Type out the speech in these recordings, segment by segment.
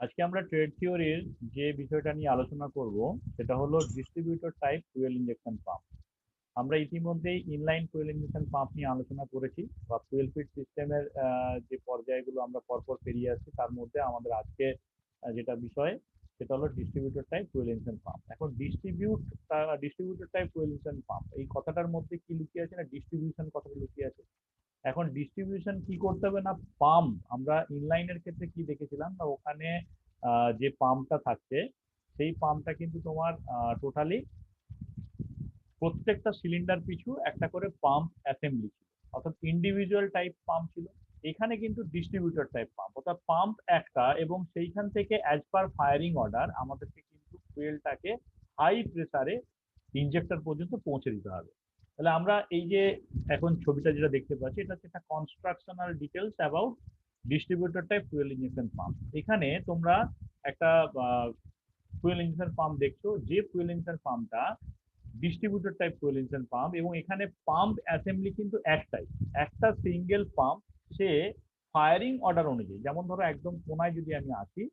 আজকে আমরা ট্রেড থিওরির যে বিষয়টা নিয়ে আলোচনা করব সেটা হলো distributor type fuel injection pump. আমরা ইতিমধ্যেই ইনলাইন ফুয়েল ইনজেকশন পাম্প নিয়ে আলোচনা করেছি বা ফুয়েল ফিড সিস্টেমের যে পর্যায়গুলো আমরা পরপর পেরিয়ে আসছি তার মধ্যে আমাদের আজকে যেটা বিষয় সেটা হলো distributor type fuel injection pump. এখন distributor type fuel injection pump এই কথাটার মধ্যে কি লুকিয়ে আছে না ডিস্ট্রিবিউশন কথাটা লুকিয়ে আছে। এখন ডিস্ট্রিবিউশন কি করতে হবে না পাম্প আমরা ইনলাইনের ক্ষেত্রে কি দেখেছিলাম না ওখানে যে পাম্পটা থাকছে সেই পাম্পটা কিন্তু তোমার টোটালি প্রত্যেকটা সিলিন্ডার পিছু একটা করে পাম্প অ্যাসেম্বলি ছিল, অর্থাৎ ইন্ডিভিজুয়াল টাইপ পাম্প ছিল। এখানে কিন্তু ডিস্ট্রিবিউটর টাইপ পাম্প, অর্থাৎ পাম্প একটা এবং সেইখান থেকে অ্যাজ পার ফায়ারিং অর্ডার আমাদেরকে কিন্তু ফুয়েলটাকে হাই প্রেসারে ইনজেক্টর পর্যন্ত পৌঁছে দিতে হবে। তাহলে আমরা এই যে এখন ছবিটা যেটা দেখতে পাচ্ছি এটা হচ্ছে একটা constructional details about distributor type fuel injection pump. এখানে তোমরা একটা ফুয়েল ইঞ্জেকশন পাম্প দেখছো, যে ফুয়েল ইঞ্জেকশন পাম্পটা distributor type fuel injection pump এবং এখানে পাম্প অ্যাসেম্বলি কিন্তু একটাই, একটা সিঙ্গেল পাম্প। সে ফায়ারিং অর্ডার অনুযায়ী, যেমন ধরো একদম কোনায় যদি আমি আসি,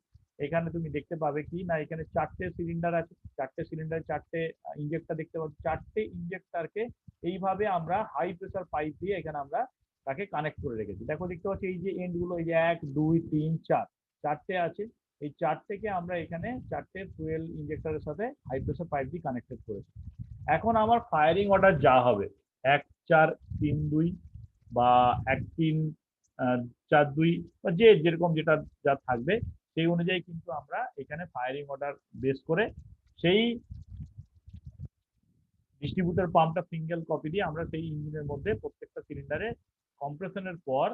এখানে তুমি দেখতে পাবে কি না এখানে চারটে সিলিন্ডার আছে, চারটে সিলিন্ডার চারটে ইঞ্জেক্টর দেখতে পাচ্ছি। চারটে ইঞ্জেক্টরকে এইভাবে আমরা হাই প্রেসার পাইপ দিয়ে এখানে আমরা তাকে কানেক্ট করে রেখেছি। দেখো দেখতে পাচ্ছি এই যে এন্ড গুলো, এই যে এক দুই তিন চার, চারটে আছে। এই চারটেকে আমরা এখানে চারটে ফুয়েল ইঞ্জেক্টরের সাথে হাই প্রেসার পাইপ দিয়ে কানেক্টেড করেছি। এখন আমার ফায়ারিং অর্ডার যা হবে 1 4 3 2 বা 1 3 4 2 বা যে যেরকম যেটা যা থাকবে সেই অনুযায়ী কিন্তু আমরা এখানে ফায়ারিং অর্ডার বেস করে সেই ডিস্ট্রিবিউটর পাম্পটা সিঙ্গেল কপি দিয়ে আমরা সেই ইঞ্জিনের মধ্যে প্রত্যেকটা সিলিন্ডারে কম্প্রেশনের পর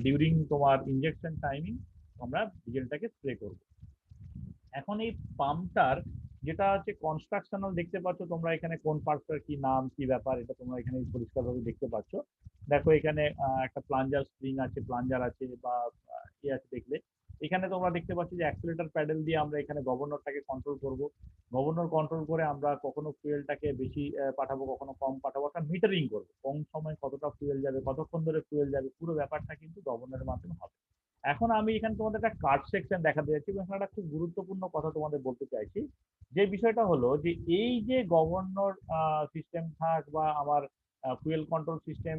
ডিউরিং তোমার ইনজেকশন টাইমিং আমরা ডিজেলটাকে স্প্রে করব। এখন এই পাম্পটার যেটা হচ্ছে কনস্ট্রাকশনাল দেখতে পাচ্ছ তোমরা এখানে কোন পার্টটার কি নাম কি ব্যাপার এটা তোমরা এখানে পরিষ্কারভাবে দেখতে পাচ্ছ। দেখো এখানে একটা প্লাঞ্জার স্প্রিং আছে, প্লাঞ্জার আছে বা ইয়ে আছে দেখলে। এখানে তোমরা দেখতে পাচ্ছ যে অ্যাক্সিলারেটর প্যাডেল দিয়ে আমরা এখানে গভর্নরটাকে কন্ট্রোল করব। গভর্নর কন্ট্রোল করে আমরা কখনো ফুয়েলটাকে বেশি পাঠাবো, কখনো কম পাঠাবো, একটা মিটারিং করবো কোন সময় কতটা ফুয়েল যাবে, কতক্ষণ ধরে ফুয়েল যাবে, পুরো ব্যাপারটা কিন্তু গভর্নরের মাধ্যমে হবে। এখন আমি এখানে তোমাদের একটা কার্ড সেকশন দেখাতে যাচ্ছি এবং এখানে একটা খুব গুরুত্বপূর্ণ কথা তোমাদের বলতে চাইছি। যে বিষয়টা হলো যে এই যে গভর্নর সিস্টেম থাক বা আমার ফুয়েল কন্ট্রোল সিস্টেম,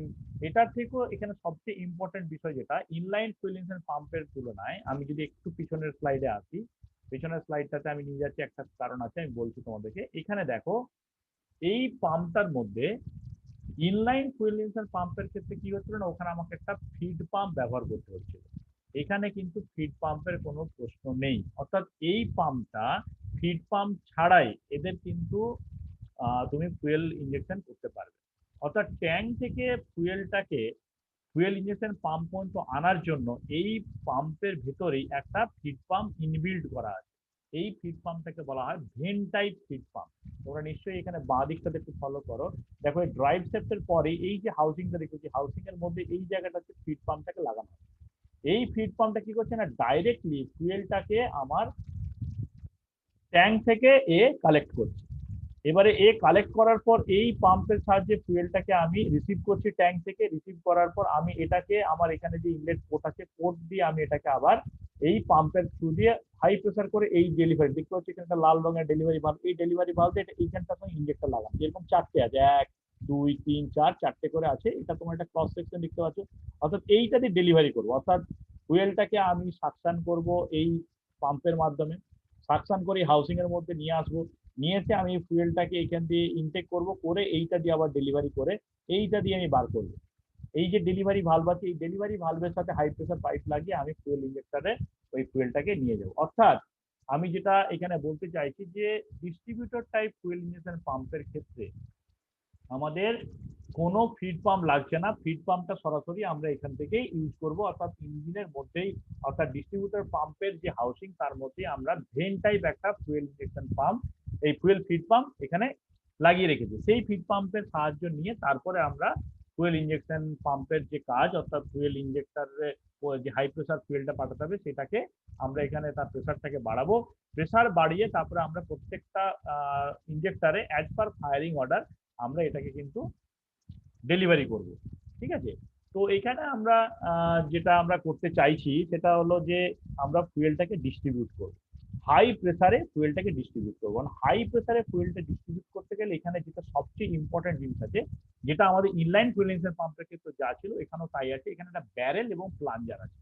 এটার থেকেও এখানে সবচেয়ে ইম্পর্টেন্ট বিষয় যেটা ইনলাইন ফুয়েল ইঞ্জিন পাম্পের তুলনায়, আমি যদি একটু পিছনের স্লাইডে আসি, পিছনের স্লাইডটাতে আমি নিয়ে যাচ্ছি, একটা কারণ আছে আমি বলছি তোমাদেরকে। এখানে দেখো এই পাম্পটার মধ্যে ইনলাইন ফুয়েল ইঞ্জিন পাম্পের ক্ষেত্রে কি হচ্ছিল না ওখানে আমাকে একটা ফিড পাম্প ব্যবহার করতে হচ্ছিল। এখানে কিন্তু ফিড পাম্পের কোনো প্রশ্ন নেই, অর্থাৎ এই পাম্পটা ফিড পাম্প ছাড়াই এদের কিন্তু তুমি ফুয়েল ইঞ্জেকশন করতে পারবে। অর্থাৎ ট্যাঙ্ক থেকে ফুয়েলটাকে ফুয়েল ইঞ্জেকশন পাম্প পর্যন্ত আনার জন্য এই পাম্পের ভেতরেই একটা ফিড পাম্প ইনবিল্ড করা আছে। এই ফিড পাম্পটাকে বলা হয় ভেন টাইপ ফিড পাম্প। তোমরা নিশ্চয়ই এখানে বাঁ দিকটাতে একটু ফলো করো। দেখো এই ড্রাইভ সেপ্টের পরে এই যে হাউসিংটা দেখেছি, হাউসিং এর মধ্যে এই জায়গাটাতে ফিড পাম্পটাকে লাগানো হয়। এই ফিড পাম্পটা কি করছে না ডাইরেক্টলি ফুয়েলটাকে আমার ট্যাঙ্ক থেকে এ কালেক্ট করছে। এবারে এ কালেক্ট করার পর এই পাম্পের সাহায্যে ফুয়েলটাকে আমি রিসিভ করছি ট্যাঙ্ক থেকে। রিসিভ করার পর আমি এটাকে আমার এখানে যে ইনলেট পোর্ট আছে পোর্ট দিয়ে আমি এটাকে আবার এই পাম্পের থ্রু দিয়ে হাই প্রেসার করে এই ডেলিভারি দেখতে পাচ্ছি এখানে একটা লাল রঙের ডেলিভারি বাল্ব, এই ডেলিভারি বাল্বে এটা এইখানটা ইঞ্জেক্টর লাগানো, যেরকম চারটে আছে 1 2 3 4 চারটে করে আছে। এটা তোমার একটা ক্রস সেকশন দেখতে পাচ্ছ। অর্থাৎ এইটা দিয়ে ডেলিভারি করবো, অর্থাৎ ফুয়েলটাকে আমি সাকশন করব এই পাম্পের মাধ্যমে, সাকশন করে হাউসিং এর মধ্যে নিয়ে আসবো। নিয়ে এসে আমি ফুয়েলটাকে এখান দিয়ে ইনটেক করব, করে এইটা দিয়ে আবার ডেলিভারি করে এইটা দিয়ে আমি বার করবো। এই যে ডেলিভারি ভালভ আছে এই ডেলিভারি ভালভের সাথে হাই প্রেসার পাইপ লাগিয়ে আমি ফুয়েল ইঞ্জেক্টরে ওই ফুয়েলটাকে নিয়ে যাবো। অর্থাৎ আমি যেটা এখানে বলতে চাইছি যে ডিস্ট্রিবিউটর টাইপ ফুয়েল ইঞ্জেকশন পাম্পের ক্ষেত্রে আমাদের কোনো ফিড পাম্প লাগছে না, ফিড পাম্পটা সরাসরি আমরা এখান থেকেই ইউজ করব, অর্থাৎ ইঞ্জিনের মধ্যেই, অর্থাৎ ডিস্ট্রিবিউটর পাম্পের যে হাউসিং তার মধ্যে আমরা ভেন টাইপ একটা ফুয়েল ইঞ্জেকশন পাম্প, এই ফুয়েল ফিড পাম্প এখানে লাগিয়ে রেখেছি। সেই ফিড পাম্পের সাহায্য নিয়ে তারপরে আমরা ফুয়েল ইঞ্জেকশন পাম্পের যে কাজ, অর্থাৎ ফুয়েল ইঞ্জেক্টরে যে হাই প্রেসার ফুয়েলটা পাঠাতে হবে সেটাকে আমরা এখানে তার প্রেসারটাকে বাড়াবো। প্রেসার বাড়িয়ে তারপরে আমরা প্রত্যেকটা ইঞ্জেক্টরে অ্যাজ পার ফায়ারিং অর্ডার আমরা এটাকে কিন্তু ডেলিভারি করব। ঠিক আছে। তো এখানে আমরা যেটা আমরা করতে চাইছি সেটা হলো যে আমরা ফুয়েলটাকে ডিস্ট্রিবিউট করব, হাই প্রেসারে ফুয়েলটাকে ডিস্ট্রিবিউট করবো। হাই প্রেসারে ফুয়েলটা ডিস্ট্রিবিউট করতে গেলে এখানে যেটা সবচেয়ে ইম্পর্টেন্ট জিনিস আছে, যেটা আমাদের ইনলাইন ফুয়েল ইঞ্জেকশন পাম্পের ক্ষেত্রে যা ছিল এখানেও তাই আছে, এখানে একটা ব্যারেল এবং প্লাঞ্জার আছে।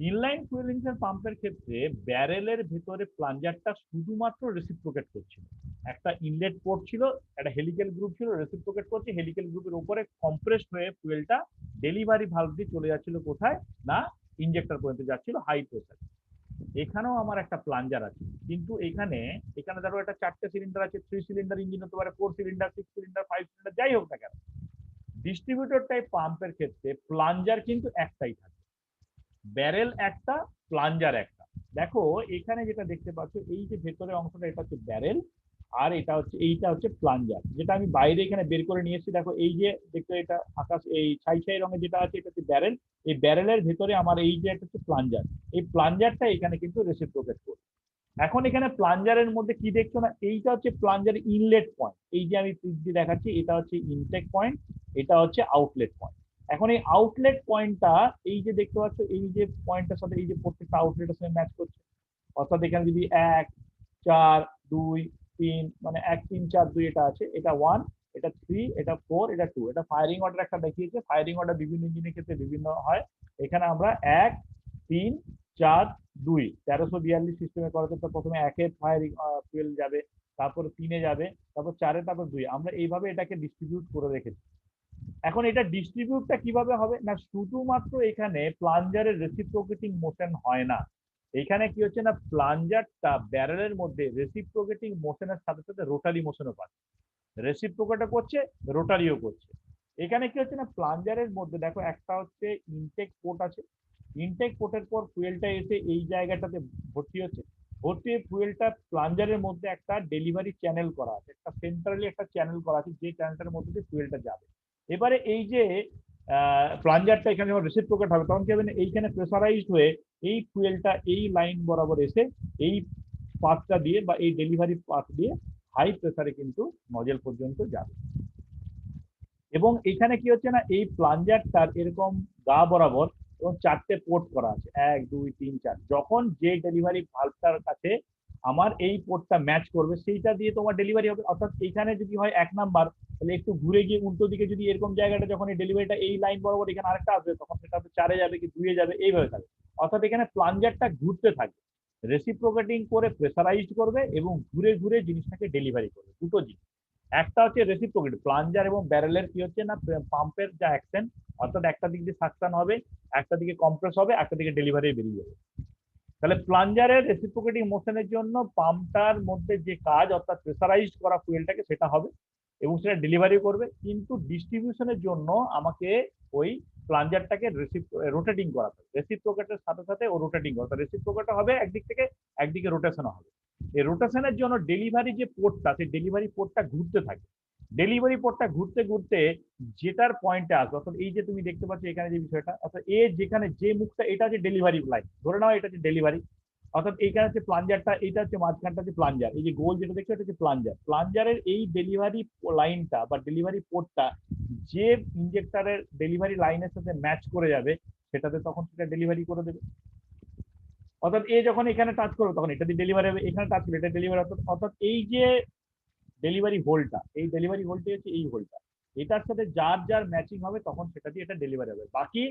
ইনলাইন ফুয়েল ইঞ্জেকশন পাম্পের ক্ষেত্রে ব্যারেলের ভেতরে প্লাঞ্জারটা শুধুমাত্র রেসিপ্রোকেট করছিল, একটা ইনলেট পোর্ট ছিল, একটা হেলিক্যাল গ্রুপ ছিল, রেসিপ্রোকেট করছে, হেলিক্যাল গ্রুপের উপরে কম্প্রেসড হয়ে ফুয়েলটা ডেলিভারি ভালভ দিয়ে চলে যাচ্ছিল কোথায় না ইনজেক্টর পর্যন্ত যাচ্ছিল হাই প্রেসার। এখানেও আমার একটা প্লাঞ্জার আছে, কিন্তু এখানে এখানে ধরো একটা 4টে সিলিন্ডার আছে, 3 সিলিন্ডার ইঞ্জিন হতে পারে, 4 সিলিন্ডার, 6 সিলিন্ডার, 5 সিলিন্ডার, যাই হোক না কেন, ডিস্ট্রিবিউটর টাইপ পাম্পের ক্ষেত্রে প্লাঞ্জার কিন্তু একটাই থাকে, ব্যারেল একটা, প্লাঞ্জার একটা। দেখো এখানে যেটা দেখতে পাচ্ছ এই যে ভেতরে অংশটা এটা হচ্ছে ব্যারেল, আর এটা হচ্ছে এইটা হচ্ছে প্লাঞ্জার, যেটা আমি বাইরে এখানে বের করে নিয়ে এসেছি। দেখো এই যে দেখতে এটা আকাশ এই ছাই ছাই রঙের যেটা আছে এটা হচ্ছে ব্যারেল, এই ব্যারেলের ভেতরে আমার এই যে একটা হচ্ছে প্লাঞ্জার, এই প্লাঞ্জারটা এখানে কিন্তু রেসিপ্রোকেট করবে। এখন এখানে প্লাঞ্জারের মধ্যে কি দেখছো না, এইটা হচ্ছে প্লাঞ্জার ইনলেট পয়েন্ট, এই যে আমি পিক দিয়ে দেখাচ্ছি এটা হচ্ছে ইনটেক পয়েন্ট, এটা হচ্ছে আউটলেট পয়েন্ট। এখন এই আউটলেট পয়েন্টটা এই যে দেখতে পাচ্ছ এই যে পয়েন্টটার সাথে এই যে প্রত্যেকটা আউটলেটের সাথে ম্যাচ করছে, অর্থাৎ এখানে যদি 1 4 2 3 মানে 1 3 4 2 এটা আছে, এটা 1, এটা 3, এটা 4, এটা 2, এটা ফায়ারিং অর্ডার একটা দেখিয়েছে, ফায়ারিং অর্ডার বিভিন্ন ইঞ্জিনের ক্ষেত্রে বিভিন্ন হয়। এখানে আমরা 1 3 4 2 1342 সিস্টেমে করাতে তো প্রথমে 1-এ ফায়ারিং ফুয়েল যাবে, তারপর 3-এ যাবে, তারপর 4-এ, তারপর 2-এ, আমরা এইভাবে এটাকে ডিস্ট্রিবিউট করে রেখেছি। এখন এটা ডিস্ট্রিবিউটটা কিভাবে হবে না, শুধুমাত্র এখানে প্লাঞ্জারের রেসিপ্রোকেটিং মোশন হয় না, এখানে কি হচ্ছে না প্লাঞ্জারটা ব্যারেলের মধ্যে রেসিপ্রোকেটিং মোশনের সাথে সাথে রোটারি মোশনও পাচ্ছে, রেসিপ্রোকেটও করছে, রোটারিও করছে। এখানে কি হচ্ছে না প্লাঞ্জারের মধ্যে দেখো একটা হচ্ছে ইনটেক পোর্ট আছে, ইনটেক পোর্টের পর ফুয়েলটা এসে এই জায়গাটাতে ভর্তি হচ্ছে, ভর্তি হয়ে ফুয়েলটা প্লাঞ্জারের মধ্যে একটা ডেলিভারি চ্যানেল করা আছে, একটা সেন্ট্রালি একটা চ্যানেল করা আছে যে চ্যানেলটার মধ্যে দিয়ে ফুয়েলটা যাবে। এবারে এই যে প্লাঞ্জারটা এখানে যখন রেসিপ্রোকেট হবে তখন কি হবে না এইখানে প্রেসারাইজড হয়ে এই ফুয়েলটা এই লাইন বরাবর এসে এই পাথটা দিয়ে বা এই ডেলিভারি পাথ দিয়ে হাই প্রেসারে কিন্তু নজেল পর্যন্ত যাবে। এবং এখানে কি হচ্ছে না এই প্লাঞ্জারটার এরকম গা বরাবর এবং 4টে পোর্ট করা আছে, 1 2 3 4, যখন যে ডেলিভারি ভালভটার কাছে আমার এই পোর্টটা ম্যাচ করবে সেইটা দিয়ে তোমার ডেলিভারি হবে। অর্থাৎ এখানে যদি হয় 1 নাম্বার, তাহলে একটু ঘুরে গিয়ে উল্টো দিকে যদি এরকম জায়গাটা যখন এই ডেলিভারিটা এই লাইন বরাবর এখানে আরেকটা আসবে তখন সেটা 4-এ যাবে কি 2-এ যাবে, এইভাবে থাকবে। অর্থাৎ এখানে প্লাঞ্জারটা ঘুরতে থাকবে, রেসিপ্রোকেটিং করে প্রেসারাইজড করবে এবং ঘুরে ঘুরে জিনিসটাকে ডেলিভারি করবে। দুটো জিনিস, একটা হচ্ছে রেসিপ্রোকেট প্লাঞ্জার এবং ব্যারেলের কি হচ্ছে না পাম্পের যা অ্যাকশন, অর্থাৎ একটা দিক দিয়ে সাকশন হবে, একটা দিকে কম্প্রেস হবে, একটা দিকে ডেলিভারি বেরিয়ে যাবে। তাহলে প্লাঞ্জারের রেসিপ্রোকেটিং মোশনের জন্য পাম্পটার মধ্যে যে কাজ অর্থাৎ প্রেসারাইজড করা ফুয়েলটাকে সেটা হবে এবং সেটা ডেলিভারি করবে, কিন্তু ডিস্ট্রিবিউশনের জন্য আমাকে ওই প্লাঞ্জারটাকে রোটেটিং করাতে হবে, রেসিপ্রোকেটের সাথে সাথে ও রোটেটিং করতে, রেসিপ্রোকেট হবে একদিক থেকে, একদিকে রোটেশন হবে। এই রোটেশনের জন্য ডেলিভারি যে পোর্টটা সেই ডেলিভারি পোর্টটা ঘুরতে থাকে, ডেলিভারি পোর্টটা ঘুরতে ঘুরতে যেটার পয়েন্টে আসবে, অর্থাৎ এই যে তুমি দেখতে পাচ্ছ এখানে যে বিষয়টা, অর্থাৎ এ যেখানে যে মুখটা এটা হচ্ছে ডেলিভারি লাইন, ধরে নাও এটা হচ্ছে ডেলিভারি, অর্থাৎ এইখানে হচ্ছে প্লাঞ্জারটা, এইটা হচ্ছে মাঝখানটা হচ্ছে প্লাঞ্জার, এই যে গোল যেটা দেখছো এটা হচ্ছে প্লাঞ্জার, প্লাঞ্জারের এই ডেলিভারি লাইনটা বা ডেলিভারি পোর্টটা যে ইনজেক্টরের ডেলিভারি লাইনের সাথে ম্যাচ করে যাবে সেটাতে তখন সেটা ডেলিভারি করে দেবে। অর্থাৎ এ যখন এখানে টাচ করবে তখন এটা দিয়ে ডেলিভারি হবে, এখানে টাচ করবে এটা ডেলিভারি, অর্থাৎ এই যে ডেলিভারি হোলটা, এই ডেলিভারি হোলটি হচ্ছে এই হোলটা, এটার সাথে যার যার ম্যাচিং হবে তখন সেটা দিয়ে এটা ডেলিভারি হবে। বাকি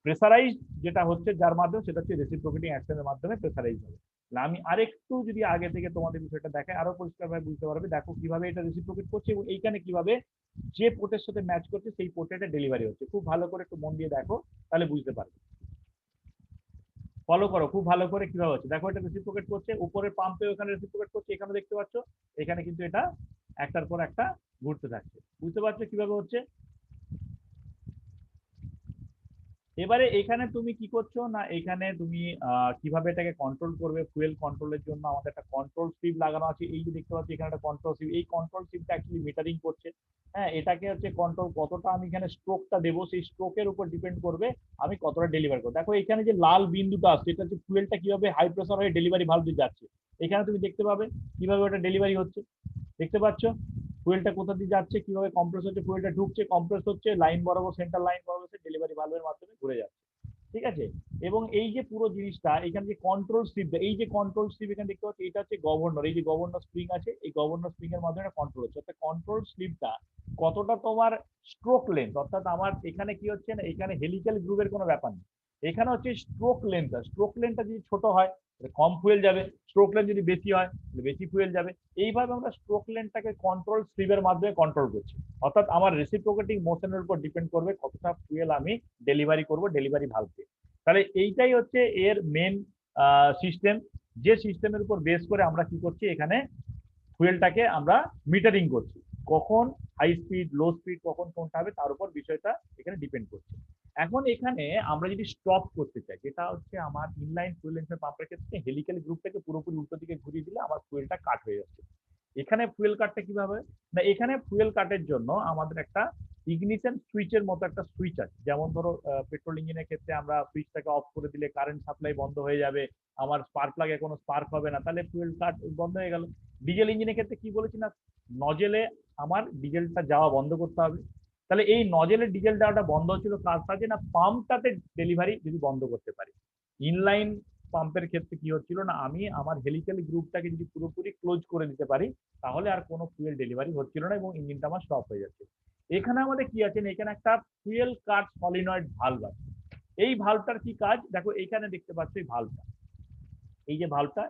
প্রেসারাইজ যেটা হচ্ছে যার মাধ্যমে সেটা হচ্ছে রেসিপ্রোকেটিং অ্যাকশনের মাধ্যমে প্রেসারাইজ হবে। আমি আরেকটু যদি আগে থেকে তোমাদের বিষয়টা দেখায় আরো পরিষ্কারভাবে বুঝতে পারবে। দেখো কিভাবে এটা রেসিপ্রোকেট করছে এবং এইখানে কিভাবে যে পোর্টের সাথে ম্যাচ করছে সেই পোর্টে এটা ডেলিভারি হচ্ছে। খুব ভালো করে একটু মন দিয়ে দেখো তাহলে বুঝতে পারবে। ফলো করো খুব ভালো করে কিভাবে হচ্ছে, দেখো এটা রেসিপ্রোকেট করছে, উপরের পাম্পে ওখানে রেসিপ্রোকেট করছে, এখানে দেখতে পাচ্ছ এখানে কিন্তু এটা একটার পর একটা ঘুরতে থাকছে। বুঝতে পারছো কিভাবে হচ্ছে? এবারে এখানে তুমি কি করছো না এখানে তুমি কিভাবে এটাকে কন্ট্রোল করবে, ফুয়েল কন্ট্রোলের জন্য আমাদের একটা কন্ট্রোল স্ট্রিপ লাগানো আছে, এই যে দেখতে পাচ্ছি এখানে একটা কন্ট্রোল স্ট্রিপ, এই কন্ট্রোল স্ট্রিপটা অ্যাকচুয়ালি মিটারিং করছে। হ্যাঁ, এটাকে হচ্ছে কন্ট্রোল কতটা আমি এখানে স্ট্রোকটা দেবো সেই স্ট্রোকের উপর ডিপেন্ড করবে আমি কতটা ডেলিভারি করবো। দেখো এখানে যে লাল বিন্দুটা আসছে এটা হচ্ছে ফুয়েলটা কিভাবে হাই প্রেসার হয়ে ডেলিভারি ভালভ দিয়ে যাচ্ছে, এখানে তুমি দেখতে পাবে কিভাবে ওটা ডেলিভারি হচ্ছে, দেখতে পাচ্ছ? ফুয়েলটা কোথা দিয়ে যাচ্ছে, কিভাবে কম্প্রেস হচ্ছে, ফুয়েলটা ঢুকছে, কম্প্রেস হচ্ছে, লাইন বরাবর, সেন্টার লাইন বরাবর ডেলিভারি ভালভের মাধ্যমে ঘুরে যাচ্ছে। ঠিক আছে। এবং এই যে পুরো জিনিসটা এখানে যে কন্ট্রোল স্ট্রিপ, এই যে কন্ট্রোল স্ট্রিপ এখানে দেখতে পাচ্ছি, এটা হচ্ছে গভর্নর, এই যে গভর্নর স্প্রিং আছে, এই গভর্নর স্প্রিং এর মাধ্যমে কন্ট্রোল হচ্ছে। অর্থাৎ কন্ট্রোল স্লিপটা কতটা তোমার স্ট্রোক লেন্থ, অর্থাৎ আমার এখানে কি হচ্ছে না, এখানে হেলিক্যাল গ্রুপের কোনো ব্যাপার নেই, এখানে হচ্ছে স্ট্রোক লেন্থটা। স্ট্রোক লেন্থটা যদি ছোট হয় কম ফুয়েল যাবে, স্ট্রোক লেন্থ যদি বেশি হয় বেশি ফুয়েল যাবে। এইভাবে আমরা স্ট্রোক লেন্থটাকে কন্ট্রোল স্লিপের মাধ্যমে কন্ট্রোল করছি। অর্থাৎ আমার রেসিপ্রোকেটিং মোশনের উপর ডিপেন্ড করবে কতটা ফুয়েল আমি ডেলিভারি করব ডেলিভারি ভালভে। তাহলে এইটাই হচ্ছে এর মেন সিস্টেম, যে সিস্টেমের উপর বেস করে আমরা কি করছি, এখানে ফুয়েলটাকে আমরা মিটারিং করছি। কখন হাই স্পিড, লো স্পিড, কখন কোনটা হবে তার উপর বিষয়টা এখানে ডিপেন্ড করছে। এখন এখানে আমরা যদি স্টপ করতে চাই, যেটা হচ্ছে আমার ইনলাইন ফুয়েল ইনজেকশন পাম্পের ক্ষেত্রে হেলিক্যাল গ্রুপটাকে পুরোপুরি উল্টো দিকে ঘুরিয়ে দিলে আমার ফুয়েলটা কাট হয়ে যাচ্ছে। এখানে ফুয়েল কাটটা কিভাবে, না এখানে ফুয়েল কাটের জন্য আমাদের একটা ইগনিশন সুইচের মতো একটা সুইচ আছে। যেমন ধরো পেট্রোল ইঞ্জিনের ক্ষেত্রে আমরা সুইচটাকে অফ করে দিলে কারেন্ট সাপ্লাই বন্ধ হয়ে যাবে, আমার স্পার্ক প্লাগে কোনো স্পার্ক হবে না, তাহলে ফুয়েল কাট বন্ধ হয়ে গেল। ডিজেল ইঞ্জিনের ক্ষেত্রে কি বলেছি না, নজেলে আমার ডিজেলটা যাওয়া বন্ধ করতে হবে। তাহলে এই নজেলের ডিজেল যাওয়াটা বন্ধ হচ্ছিল কার সাহায্যে, না পাম্পটাতে ডেলিভারি যদি বন্ধ করতে পারি। ইনলাইন পাম্পের ক্ষেত্রে কি হচ্ছিল না, আমি আমার হেলিক্যাল গ্রুপটাকে যদি পুরোপুরি ক্লোজ করে দিতে পারি তাহলে আর কোনো ফুয়েল ডেলিভারি হচ্ছিল না এবং ইঞ্জিনটা আমার স্টপ হয়ে যাচ্ছে। এখানে আমাদের কি আছে, এখানে একটা ফুয়েল কাট সলিনয়েড ভালভ আছে। এই ভালভটার কি কাজ, দেখো এইখানে দেখতে পাচ্ছ এই ভালভটা, এই যে ভালভটা,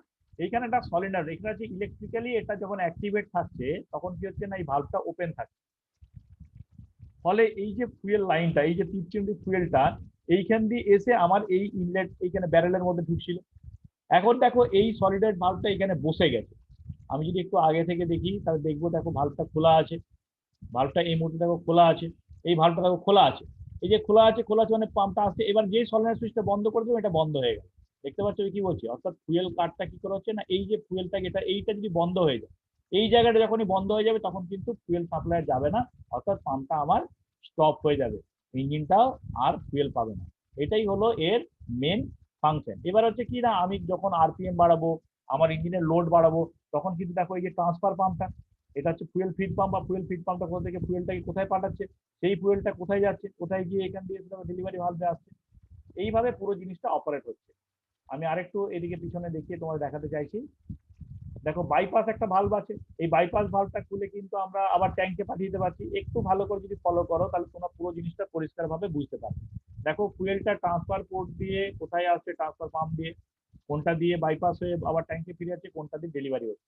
এইখানে একটা সলিনয়েড, এখানে হচ্ছে ইলেকট্রিক্যালি এটা যখন অ্যাক্টিভেট থাকছে তখন কি হচ্ছে না, এই ভালভটা ওপেন থাকছে। ফলে এই যে ফুয়েল লাইনটা, এই যে তীরচিহ্নিত ফুয়েলটা এইখান দিয়ে এসে আমার এই ইনলেট এইখানে ব্যারেলের মধ্যে ঢুকছিল। এখন দেখো এই সলিডয়েড ভালভটা এখানে বসে গেছে। আমি যদি একটু আগে থেকে দেখি তাহলে দেখবো, দেখো ভালভটা খোলা আছে, ভালভটা এই মুহূর্তে দেখো খোলা আছে, এই ভালভটা দেখো খোলা আছে, এই যে খোলা আছে, খোলা আছে মানে পাম্পটা আসছে। এবার যে সলিনয়েড সুইচটা বন্ধ করে দেবো, এটা বন্ধ হয়ে গেল। দেখতে পাচ্ছ কি বলছি, অর্থাৎ ফুয়েল কাটটা কি করা হচ্ছে না, এই যে ফুয়েলটাকে এটা এইটা যদি বন্ধ হয়ে যায়, এই জায়গাটা যখনই বন্ধ হয়ে যাবে তখন কিন্তু ফুয়েল সাপ্লাই যাবে না, অর্থাৎ পাম্পটা আমার স্টপ হয়ে যাবে, ইঞ্জিনটাও আর ফুয়েল পাবে না। এটাই হলো এর মেন ফাংশন। এবার হচ্ছে কি না, আমি যখন আরপিএম বাড়াবো, আমার ইঞ্জিনের লোড বাড়াবো, তখন কিন্তু দেখো এই যে ট্রান্সফার পাম্পটা, এটা হচ্ছে ফুয়েল ফিড পাম্প, বা ফুয়েল ফিড পাম্পটা কোথা থেকে ফুয়েলটাকে কোথায় পাঠাচ্ছে, সেই ফুয়েলটা কোথায় যাচ্ছে, কোথায় গিয়ে এখান দিয়ে ডেলিভারি ভালভে আসছে। এইভাবে পুরো জিনিসটা অপারেট হচ্ছে। আমি আরেকটু এদিকে পিছনে দেখিয়ে তোমার দেখাতে চাইছি। দেখো বাইপাস একটা ভালভ আছে, এই বাইপাস ভালভটা খুলে কিন্তু আমরা আবার ট্যাঙ্কে পাঠিয়ে দিতে পারছি। একটু ভালো করে যদি ফলো করো তাহলে তোমরা পুরো জিনিসটা পরিষ্কার ভাবে বুঝতে পারবে। দেখো ফুয়েলটা ট্রান্সফার পোর্ট দিয়ে কোথায় আসছে, ট্রান্সফার পাম্প দিয়ে, কোনটা দিয়ে বাইপাস হয়ে আবার ট্যাঙ্কে ফিরে যাচ্ছে, কোনটা দিয়ে ডেলিভারি হচ্ছে।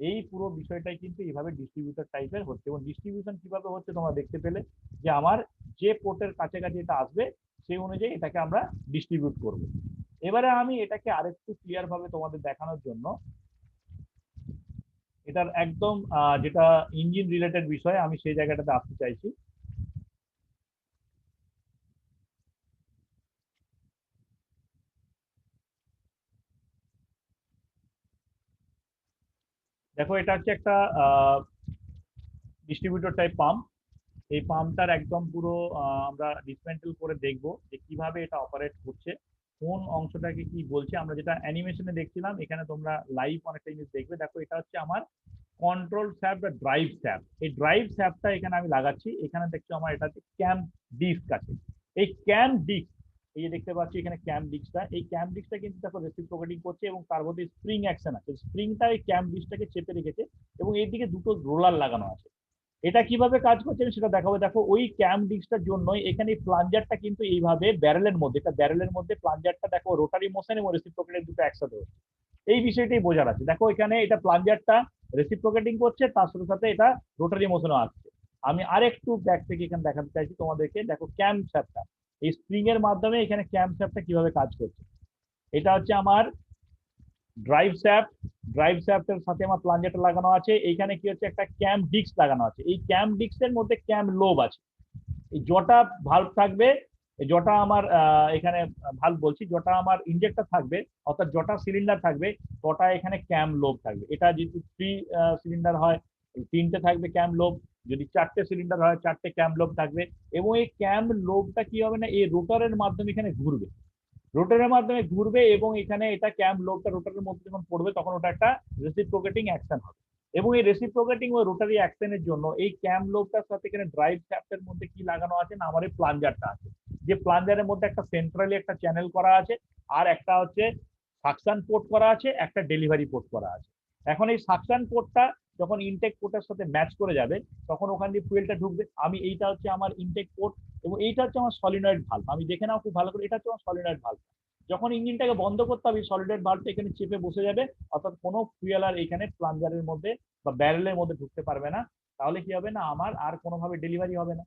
এই পুরো বিষয়টাই কিন্তু এইভাবে ডিস্ট্রিবিউটর টাইপের হচ্ছে। এবং ডিস্ট্রিবিউশন কিভাবে হচ্ছে তোমরা দেখতে পেলে, যে আমার যে পোর্টের কাছাকাছি এটা আসবে সেই অনুযায়ী এটাকে আমরা ডিস্ট্রিবিউট করব। এবারে আমি এটাকে আরেকটু ক্লিয়ার ভাবে তোমাদের দেখানোর জন্য এটার একদম যেটা ইঞ্জিন রিলেটেড বিষয় আমি সেই জায়গাটাতে আসতে চাইছি। দেখো এটা হচ্ছে একটা ডিস্ট্রিবিউটর টাইপ পাম্প। এই পাম্পটার একদম পুরো আমরা ডিসমেন্টেল করে দেখবো যে কিভাবে এটা অপারেট করছে, কোন অংশটাকে কি বলছে। আমরা যেটা অ্যানিমেশনে দেখছিলাম, এখানে তোমরা লাইভ অনেকটা জিনিস দেখবে। দেখো এটা হচ্ছে আমার কন্ট্রোল স্যাপ বা ড্রাইভ স্যাপ। এই ড্রাইভ স্যাপটা এখানে আমি লাগাচ্ছি, এখানে দেখছো আমার এটা হচ্ছে ক্যাম্প ডিস্ক আছে। এই ক্যাম্প ডিস্ক, এই যে দেখতে পাচ্ছি এখানে ক্যাম্প ডিস্কটা, এই ক্যাম্প ডিস্কটা কিন্তু দেখো রেসিপ্রোকেটিং করছে এবং তার মধ্যে স্প্রিং অ্যাকশন আছে, স্প্রিংটা এই ক্যাম্প ডিস্কটাকে চেপে রেখেছে এবং এইদিকে দুটো রোলার লাগানো আছে। এটা কিভাবে কাজ করছে আমি সেটা দেখাবো। দেখো ওই ক্যাম ডিস্কটার জন্যই এখানে প্লাঞ্জারটা কিন্তু এইভাবে ব্যারেলের মধ্যে, এটা ব্যারেলের মধ্যে প্লাঞ্জারটা দেখো রোটারি মোশন এবং রেসিপ্রোকেটের দুটো একসাথে হচ্ছে। এই বিষয়টাই বোঝার আছে। দেখো এখানে এটা প্লাঞ্জারটা রেসিপ্রোকেটিং করছে, তার সাথে সাথে এটা রোটারি মোশনও আসছে। আমি আরেকটু ব্যাক থেকে এখানে দেখাতে চাইছি তোমাদেরকে। দেখো ক্যাম শ্যাফটটা, এই স্প্রিং এর মাধ্যমে এখানে ক্যাম শ্যাফটটা কিভাবে কাজ করছে। এটা হচ্ছে আমার ড্রাইভ শ্যাফট, ড্রাইভ শ্যাফটের সাথে আমার প্লাঞ্জারটা লাগানো আছে। এইখানে কি হচ্ছে, একটা ক্যাম ডিস্ক লাগানো আছে। এই ক্যাম ডিস্কের মধ্যে ক্যাম লোব আছে। এই জটা ভালভ থাকবে, এই জটা আমার এখানে ভালভ বলছি, জটা আমার ইনজেক্টর থাকবে, অর্থাৎ জটা সিলিন্ডার থাকবে, তটা এখানে ক্যাম লোব থাকবে। এটা যদি 3 সিলিন্ডার হয় 3টে থাকবে ক্যাম লোব, যদি 4টে সিলিন্ডার হয় 4টে ক্যাম লোব থাকবে। এবং এই ক্যাম লোবটা কি হবে না, এই রোটারের মাধ্যমে এখানে ঘুরবে, রোটারের মাধ্যমে ঘুরবে এবং এখানে এটা ক্যাম লোবটা রোটারের মধ্যে যখন পড়বে তখন ওটা একটা রেসিপ্রোকেটিং অ্যাকশন হবে। এবং এই রেসিপ্রোকেটিং ও রোটারি অ্যাকশনের জন্য এই ক্যাম লোবটার সাথে এখানে ড্রাইভ শ্যাফটের মধ্যে কি লাগানো আছে না, আমার এই প্লাঞ্জারটা আছে, যে প্লাঞ্জারের মধ্যে একটা সেন্ট্রালি একটা চ্যানেল করা আছে, আর একটা হচ্ছে সাকশন পোর্ট করা আছে, একটা ডেলিভারি পোর্ট করা আছে। এখন এই সাকশন পোর্টটা যখন ইনটেক পোর্টের সাথে ম্যাচ করে যাবে, তখন ওখান দিয়ে ফুয়েলটা ঢুকবে। আমি এইটা হচ্ছে আমার ইনটেক পোর্ট, এবং এইটা হচ্ছে আমার সলিনয়েড ভালভ। আমি দেখে নাও খুব ভালো করে, এটা হচ্ছে আমার সলিনয়েড ভালভ। যখন ইঞ্জিনটাকে বন্ধ করতে হবে, সলিডেড ভালভটা এখানে চেপে বসে যাবে, অর্থাৎ কোনো ফুয়েল আর এখানে প্লাঞ্জারের মধ্যে বা ব্যারেলের মধ্যে ঢুকতে পারবে না। তাহলে কি হবে না, আমার আর কোনোভাবে ডেলিভারি হবে না।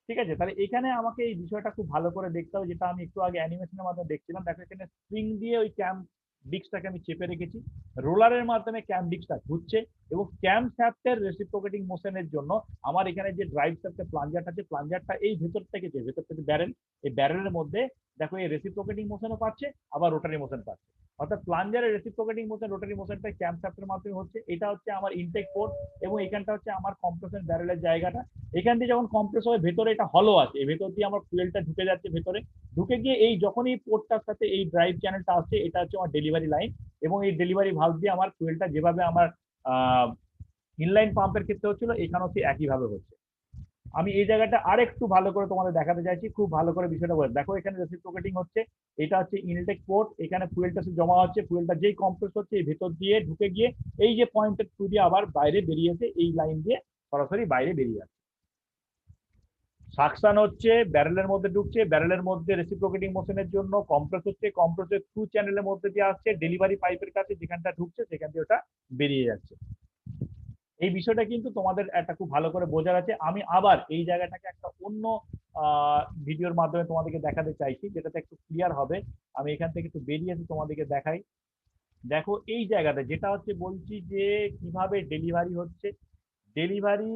ঠিক আছে, তাহলে এখানে আমাকে এই বিষয়টা খুব ভালো করে দেখতে হবে, যেটা আমি একটু আগে অ্যানিমেশনের মাধ্যমে দেখছিলাম। দেখো এখানে স্প্রিং দিয়ে ওই ক্যাম ডিস্কটাকে আমি চেপে রেখেছি, রোলারের মাধ্যমে ক্যাম ডিস্কটা ঘুরছে, এবং ক্যাম শ্যাফটের রেসিপ্রোকেটিং মোশনের জন্য আমার এখানে যে ড্রাইভ শ্যাফটের প্লাঞ্জারটা আছে, প্লাঞ্জারটা এই ভেতর থেকে ব্যারেল, এই ব্যারেলের মধ্যে দেখো এই রেসিপ্রোকেটিং মোশনও পাচ্ছে, আবার রোটারি মোশন পাচ্ছে। অর্থাৎ প্লাঞ্জারের রেসিপ্রোকেটিং মোশন, রোটারি মোশনটা ক্যাম শ্যাফটের মাধ্যমে হচ্ছে। এটা হচ্ছে আমার ইনটেক পোর্ট, এবং এখানটা হচ্ছে আমার কম্প্রেসর ব্যারেলের জায়গাটা। এখান দিয়ে যখন কম্প্রেস হবে, ভেতরে এটা হলো আছে, এই ভেতর দিয়ে আমার ফুয়েলটা ঢুকে যাচ্ছে ভেতরে, ঢুকে গিয়ে এই যখন এই পোর্টটার সাথে এই ড্রাইভ চ্যানেলটা আসছে, এটা হচ্ছে আমার ডেলিভারি লাইন, এবং এই ডেলিভারি ভালভ দিয়ে আমার ফুয়েলটা যেভাবে আমার ইনলাইন পাম্পের ক্ষেত্রে হচ্ছিল, এখানেও হচ্ছে একইভাবে হচ্ছে। আমি এই জায়গাটা আরেকটু ভালো করে তোমাদের দেখাতে চাইছি, খুব ভালো করে বিষয়টা বলে দেখো। এখানে রেসিপ্রোকেটিং হচ্ছে, এটা হচ্ছে ইনটেক পোর্ট, এখানে ফুয়েলটা জমা হচ্ছে, ফুয়েলটা যেই কম্প্রেস হচ্ছে এই ভেতর দিয়ে ঢুকে গিয়ে এই যে পয়েন্টের থ্রু দিয়ে আবার বাইরে বেরিয়েছে, এই লাইন দিয়ে সরাসরি বাইরে বেরিয়ে যাচ্ছে। সাকশন হচ্ছে, ব্যারেলের মধ্যে ঢুকছে, ব্যারেলের মধ্যে রেসিপ্রোকেটিং মোশনের জন্য কম্প্রেস হচ্ছে, কম্প্রেসের থ্রু চ্যানেলের মধ্যে দিয়ে আসছে ডেলিভারি পাইপের কাছে, যেখানটা ঢুকছে সেখান দিয়ে ওটা বেরিয়ে যাচ্ছে। এই বিষয়টা কিন্তু তোমাদের একটা খুব ভালো করে বোঝার আছে। আমি আবার এই জায়গাটাকে একটা অন্য ভিডিওর মাধ্যমে তোমাদেরকে দেখাতে চাইছি, যেটাতে একটু ক্লিয়ার হবে। আমি এখান থেকে একটু বেরিয়ে এসে তোমাদেরকে দেখাই। দেখো এই জায়গাটা যেটা হচ্ছে বলছি যে কিভাবে ডেলিভারি হচ্ছে। ডেলিভারি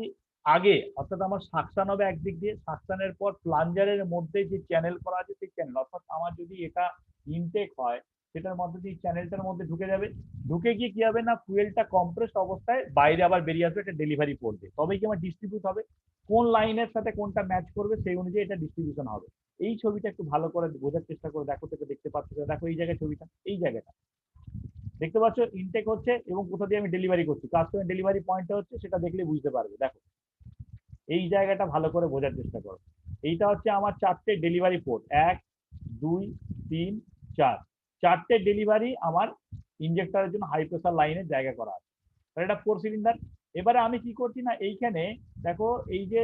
আগে অর্থাৎ আমার সাকশন হবে একদিক দিয়ে, সাকশনের পর প্লাঞ্জারের মধ্যে যে চ্যানেল করা আছে সেই চ্যানেল, অর্থাৎ আমার যদি এটা ইনটেক হয়, সেটার মধ্যে দিয়ে চ্যানেলটার মধ্যে ঢুকে যাবে, ঢুকে গিয়ে কি হবে না, ফুয়েলটা কম্প্রেস অবস্থায় বাইরে আবার বেরিয়ে আসবে, এটা ডেলিভারি পড়বে, তবেই কি আমার ডিস্ট্রিবিউট হবে। কোন লাইনের সাথে কোনটা ম্যাচ করবে সেই অনুযায়ী এটা ডিস্ট্রিবিউশন হবে। এই ছবিটা একটু ভালো করে বোঝার চেষ্টা করে দেখো, থেকে দেখতে পাচ্ছ, দেখো এই জায়গায় ছবিটা, এই জায়গাটা দেখতে পাচ্ছ, ইনটেক হচ্ছে এবং কোথা দিয়ে আমি ডেলিভারি করছি, কাস্টমার ডেলিভারি পয়েন্টটা হচ্ছে, সেটা দেখলে বুঝতে পারবে। দেখো এই জায়গাটা ভালো করে বোঝার চেষ্টা করো। এইটা হচ্ছে আমার চারটে ডেলিভারি পোর্ট, 1 2 3 4, চারটে ডেলিভারি আমার ইনজেক্টরের জন্য হাই প্রেসার লাইনের জায়গা করা আছে। তাহলে এটা 4 সিলিন্ডার। এবারে আমি কি করছি না, এইখানে দেখো এই যে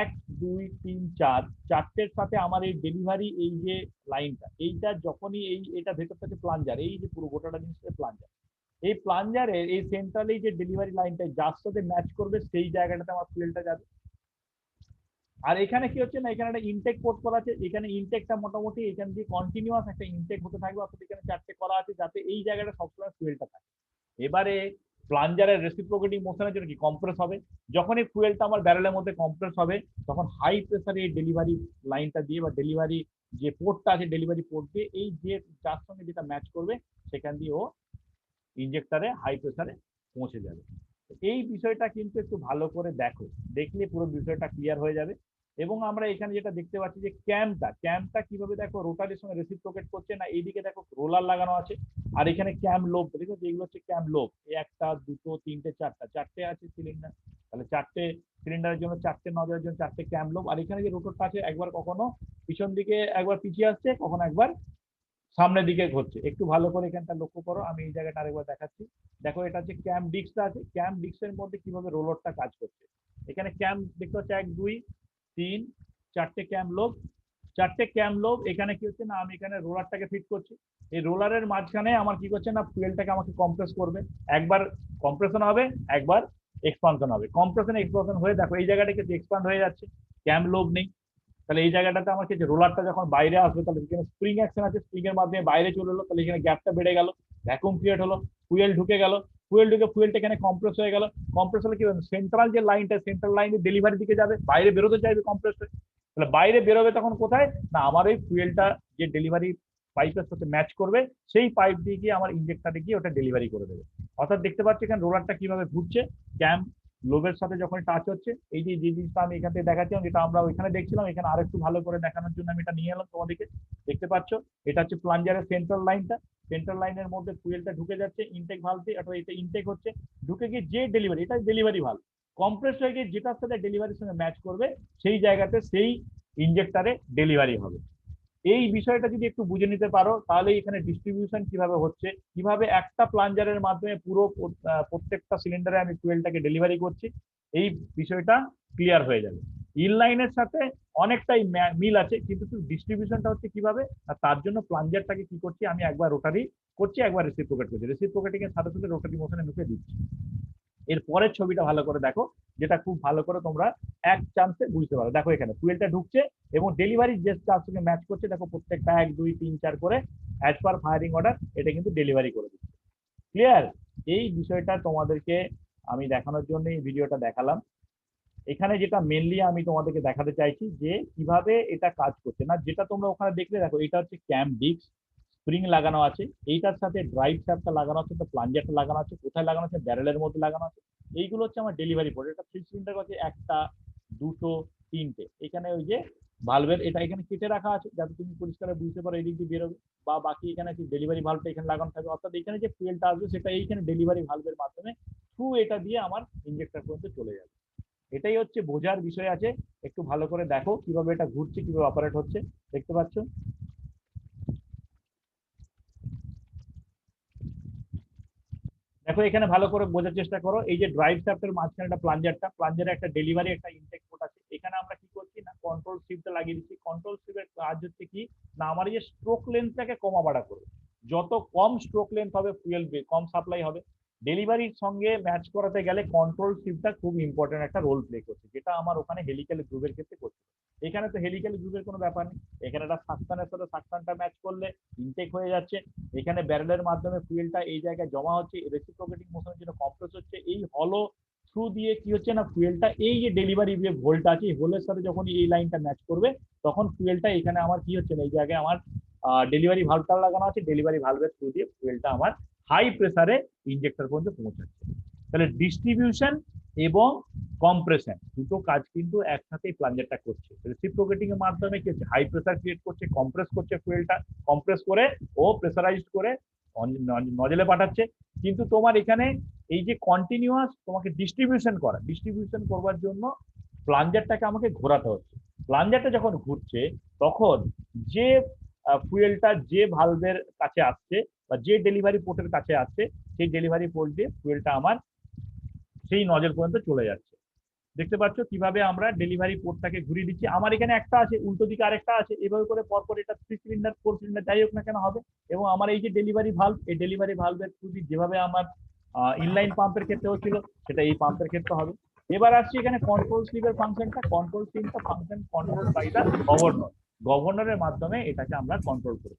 1 2 3 4, চারটের সাথে আমার এই ডেলিভারি এই যে লাইনটা, এইটা যখনই এটা ভেতর থেকে প্লাঞ্জার, এই যে পুরো গোটাটা জিনিসটা প্লাঞ্জার, এই প্লাঞ্জারের এই সেন্ট্রালি যে ডেলিভারি লাইনটা যার সাথে ম্যাচ করবে সেই জায়গাটাতে আমার ফুয়েলটা যাবে। আর এখানে কি হচ্ছে না, এখানে একটা ইনটেক পোর্ট করা আছে, এখানে ইনটেকটা মোটামুটি এখান দিয়ে কন্টিনিউয়াস একটা ইনটেক হতে থাকবে, অর্থাৎ এখানে চারটে করা আছে যাতে এই জায়গাটা সবসময় ফুয়েলটা থাকে। এবারে প্লাঞ্জারের রেসিপ্রোকেটিং মোশনের জন্য কি কম্প্রেস হবে, যখনই ফুয়েলটা আমার ব্যারেলের মধ্যে কম্প্রেস হবে, তখন হাই প্রেসারে এই ডেলিভারি লাইনটা দিয়ে বা ডেলিভারি যে পোর্টটা আছে ডেলিভারি পোর্ট দিয়ে এই যে যার সঙ্গে যেটা ম্যাচ করবে সেখান দিয়ে ও ইনজেক্টরে হাই প্রেসারে পৌঁছে যাবে। এই বিষয়টা কিন্তু একটু ভালো করে দেখো, দেখলে পুরো বিষয়টা ক্লিয়ার হয়ে যাবে। এবং আমরা এখানে যেটা দেখতে পাচ্ছি যে ক্যামটা কিভাবে দেখো রোটারের সঙ্গে রেসিপ্রোকেট করছে না, এইদিকে দেখো রোলার লাগানো আছে, আর এখানে ক্যাম লোব দেখো, যেগুলো হচ্ছে ক্যাম লোব, একটা দুটো তিনটে চারটে আছে সিলিন্ডার, তাহলে চারটে সিলিন্ডারের জন্য চারটে নজরের জন্য চারটে ক্যাম লোব। আর এখানে যে রোটরটা আছে একবার কখনো পিছন দিকে একবার পিছিয়ে আসছে, কখনো একবার সামনের দিকে ঘুরছে। একটু ভালো করে এখানটা লক্ষ্য করো, আমি এই জায়গাটা আরেকবার দেখাচ্ছি। দেখো এটা হচ্ছে ক্যাম ডিস্কটা আছে, ক্যাম ডিস্কের মধ্যে কিভাবে রোলরটা কাজ করছে। এখানে ক্যাম দেখতে হচ্ছে 1 2 3 চারটে ক্যাম লোব, চারটে ক্যাম লোব। এখানে কি হচ্ছে না, আমি এখানে রোলারটাকে ফিট করছি, এই রোলারের মাঝখানে আমার কি করছে না, ফুয়েলটাকে আমাকে কম্প্রেস করবে, একবার কম্প্রেশন হবে, একবার এক্সপানশন হবে। কম্প্রেশন এক্সপানশন হয়ে দেখো এই জায়গাটা কিন্তু এক্সপান্ড হয়ে যাচ্ছে, ক্যাম লোব নেই। তাহলে এই জায়গাটাতে আমার যে রোলারটা যখন বাইরে আসবে, তাহলে এখানে স্প্রিং অ্যাকশন আছে, স্প্রিং এর মাধ্যমে বাইরে চলে এলো, তাহলে এখানে গ্যাপটা বেড়ে গেল, ভ্যাকুয়াম ক্রিয়েট হলো, ফুয়েল ঢুকে গেল, ফুয়েল ঢুকে ফুয়েলটা এখানে কম্প্রেস হয়ে গেল। কম্প্রেস হলে কি হবে, সেন্ট্রাল যে লাইনটা, সেন্ট্রাল লাইনে ডেলিভারি দিকে যাবে, বাইরে বেরোতে চাইবে কম্প্রেস হয়ে, তাহলে বাইরে বেরোবে তখন কোথায় না, আমার এই ফুয়েলটা যে ডেলিভারি পাইপের সাথে ম্যাচ করবে সেই পাইপ দিয়ে গিয়ে আমার ইনজেক্টরে গিয়ে ওটা ডেলিভারি করে দেবে। অর্থাৎ দেখতে পাচ্ছি এখানে রোলারটা কিভাবে ঘুরছে, ক্যাম লোবের সাথে যখন টাচ হচ্ছে, এই যে যে জিনিসটা আমি এখান থেকে দেখাচ্ছিলাম, যেটা আমরা ওইখানে দেখছিলাম, এখানে আরেকটু ভালো করে দেখানোর জন্য আমি এটা নিয়ে এলাম তোমাদেরকে। দেখতে পাচ্ছ এটা হচ্ছে প্লাঞ্জারের সেন্ট্রাল লাইনটা। সেন্ট্রাল লাইনের মধ্যে ফুয়েলটা ঢুকে যাচ্ছে ইনটেক ভালভ দিয়ে, অথবা এটা ইনটেক হচ্ছে, ঢুকে গিয়ে যে ডেলিভারি, এটা ডেলিভারি ভালভ, কম্প্রেস হয়ে গিয়ে যেটার সাথে ডেলিভারির সঙ্গে ম্যাচ করবে সেই জায়গাতে সেই ইনজেক্টরে ডেলিভারি হবে। এই বিষয়টা যদি একটু বুঝে নিতে পারো, তাহলে এখানে ডিস্ট্রিবিউশন কিভাবে হচ্ছে, কিভাবে একটা প্লাঞ্জারের মাধ্যমে পুরো প্রত্যেকটা সিলিন্ডারে আমি ফুয়েলটাকে ডেলিভারি করছি, এই বিষয়টা ক্লিয়ার হয়ে যাবে। ইনলাইনের সাথে অনেকটাই মিল আছে, কিন্তু শুধু ডিস্ট্রিবিউশনটা হচ্ছে কিভাবে, আর তার জন্য প্লাঞ্জারটাকে কি করছি আমি, একবার রোটারি করছি, একবার রেসিপ্রোকেট করছি, রেসিপ্রোকেটিং এর সাথে সাথে রোটারি মোশনে ঢুকে দিচ্ছি। এর পরের ছবিটা ভালো করে দেখো, যেটা খুব ভালো করে তোমরা এক চান্সে বুঝতে পারো। দেখো এখানে ফুয়েলটা ঢুকছে এবং ডেলিভারি যে চার্জ সঙ্গে ম্যাচ করছে, দেখো প্রত্যেকটা 1 2 3 4 করে অ্যাজ পার ফায়ারিং অর্ডার এটা কিন্তু ডেলিভারি করে দিচ্ছে। ক্লিয়ার? এই বিষয়টা তোমাদেরকে আমি দেখানোর জন্য এই ভিডিওটা দেখালাম। এখানে যেটা মেনলি আমি তোমাদেরকে দেখাতে চাইছি যে কিভাবে এটা কাজ করছে না, যেটা তোমরা ওখানে দেখলে, দেখো এটা হচ্ছে ক্যাম্প ডিস্ক, স্প্রিং লাগানো আছে, এইটার সাথে ড্রাইভ শ্যাফটটা লাগানো আছে, প্লাঞ্জারটা লাগানো আছে, কোথায় লাগানো আছে, ব্যারেলের মধ্যে লাগানো আছে। এইগুলো হচ্ছে আমার ডেলিভারি পোর্ট। এটা 3 সিলিন্ডার আছে, একটা, দুটো, তিনটে। এখানে ওই যে ভালভের এটা এখানে কেটে রাখা আছে যাতে তুমি পরিষ্কার বুঝতে পারো এদিক দিয়ে বেরোবে, বা বাকি এখানে কি ডেলিভারি ভালভটা এখানে লাগানো থাকবে, অর্থাৎ এখানে যে ফুয়েলটা আসবে সেটা এইখানে ডেলিভারি ভালভের মাধ্যমে থ্রু এটা দিয়ে আমার ইনজেক্টর পর্যন্ত চলে যাবে। এটাই হচ্ছে বোঝার বিষয় আছে। একটু ভালো করে দেখো কিভাবে এটা ঘুরছে, কিভাবে অপারেট হচ্ছে। দেখতে পাচ্ছ? দেখো এখানে ভালো করে বোঝার চেষ্টা করো, এই যে ড্রাইভ শ্যাফটের মাঝখানে একটা প্লাঞ্জারটা, প্লাঞ্জারে একটা ডেলিভারি একটা ইনটেক পোর্ট আছে। এখানে আমরা কি করছি না, কন্ট্রোল শিফটটা লাগিয়ে দিচ্ছি। কন্ট্রোল শিফটের কাজ হচ্ছে কি না, আমার এই যে স্ট্রোক লেন্থটাকে কমা বাড়া করবে। যত কম স্ট্রোক লেন্থ হবে ফুয়েল কম সাপ্লাই হবে। ডেলিভারির সঙ্গে ম্যাচ করাতে গেলে কন্ট্রোল শিফটটা খুব ইম্পর্টেন্ট একটা রোল প্লে করছে, যেটা আমার ওখানে হেলিক্যাল গ্রুপের ক্ষেত্রে করছে। এখানে তো হেলিক্যাল গ্রুপের কোনো ব্যাপার নেই, এখানে একটা সাকশনের সাথে সাকশনটা ম্যাচ করলে ইনটেক হয়ে যাচ্ছে। এখানে ব্যারেলের মাধ্যমে ফুয়েলটা এই জায়গায় জমা হচ্ছে, রেসিপ্রোকেটিং মোশনের জন্য কম্প্রেস হচ্ছে, এই হলো থ্রু দিয়ে কি হচ্ছে না, ফুয়েলটা এই যে ডেলিভারি যে হোলটা আছে, এই হোলের সাথে যখন এই লাইনটা ম্যাচ করবে, তখন ফুয়েলটা এখানে আমার কি হচ্ছে না, এই জায়গায় আমার ডেলিভারি ভালভটা লাগানো আছে, ডেলিভারি ভালভের থ্রু দিয়ে ফুয়েলটা আমার হাই প্রেসারে ইনজেক্টর পর্যন্ত পৌঁছাচ্ছে। তাহলে ডিস্ট্রিবিউশন এবং কম্প্রেশন দুটো কাজ কিন্তু একসাথেই প্লাঞ্জারটা করছে। রেসিপ্রোকেটিং এর মাধ্যমে কি হচ্ছে, হাই প্রেসার ক্রিয়েট করছে, কম্প্রেস করছে ফুয়েলটা, কম্প্রেস করে ও প্রেসারাইজড করে নজলে পাঠাচ্ছে। কিন্তু তোমার এখানে এই যে কন্টিনিউয়াস তোমাকে ডিস্ট্রিবিউশন করবার জন্য প্লাঞ্জারটাকে আমাকে ঘোরাতে হচ্ছে। প্লাঞ্জারটা যখন ঘুরছে, তখন যে ফুয়েলটা যে ভালভের কাছে আসছে বা যে ডেলিভারি পোর্টের কাছে আসছে, সেই ডেলিভারি পোর্ট দিয়ে ফুয়েলটা আমার সেই নজল পর্যন্ত চলে যাচ্ছে। দেখতে পাচ্ছ কিভাবে আমরা ডেলিভারি পোর্টটাকে ঘুরিয়ে দিচ্ছি। আমার এখানে একটা আছে, উল্টো দিকে আরেকটা আছে, এভাবে করে পরপর এটা 3 সিলিন্ডার 4 সিলিন্ডার যাই হোক না কেন হবে। এবং আমার এই যে ডেলিভারি ভালভ, এই ডেলিভারি ভালভের থ্রু দিয়ে যেভাবে আমার ইনলাইন পাম্পের ক্ষেত্রে হচ্ছিল, সেটা এই পাম্পের ক্ষেত্রে হবে। এবার আসছি এখানে কন্ট্রোল স্লিপের ফাংশনটা। কন্ট্রোল স্লিপটা function control by the governor. গভর্নরের মাধ্যমে এটাকে আমরা কন্ট্রোল করি।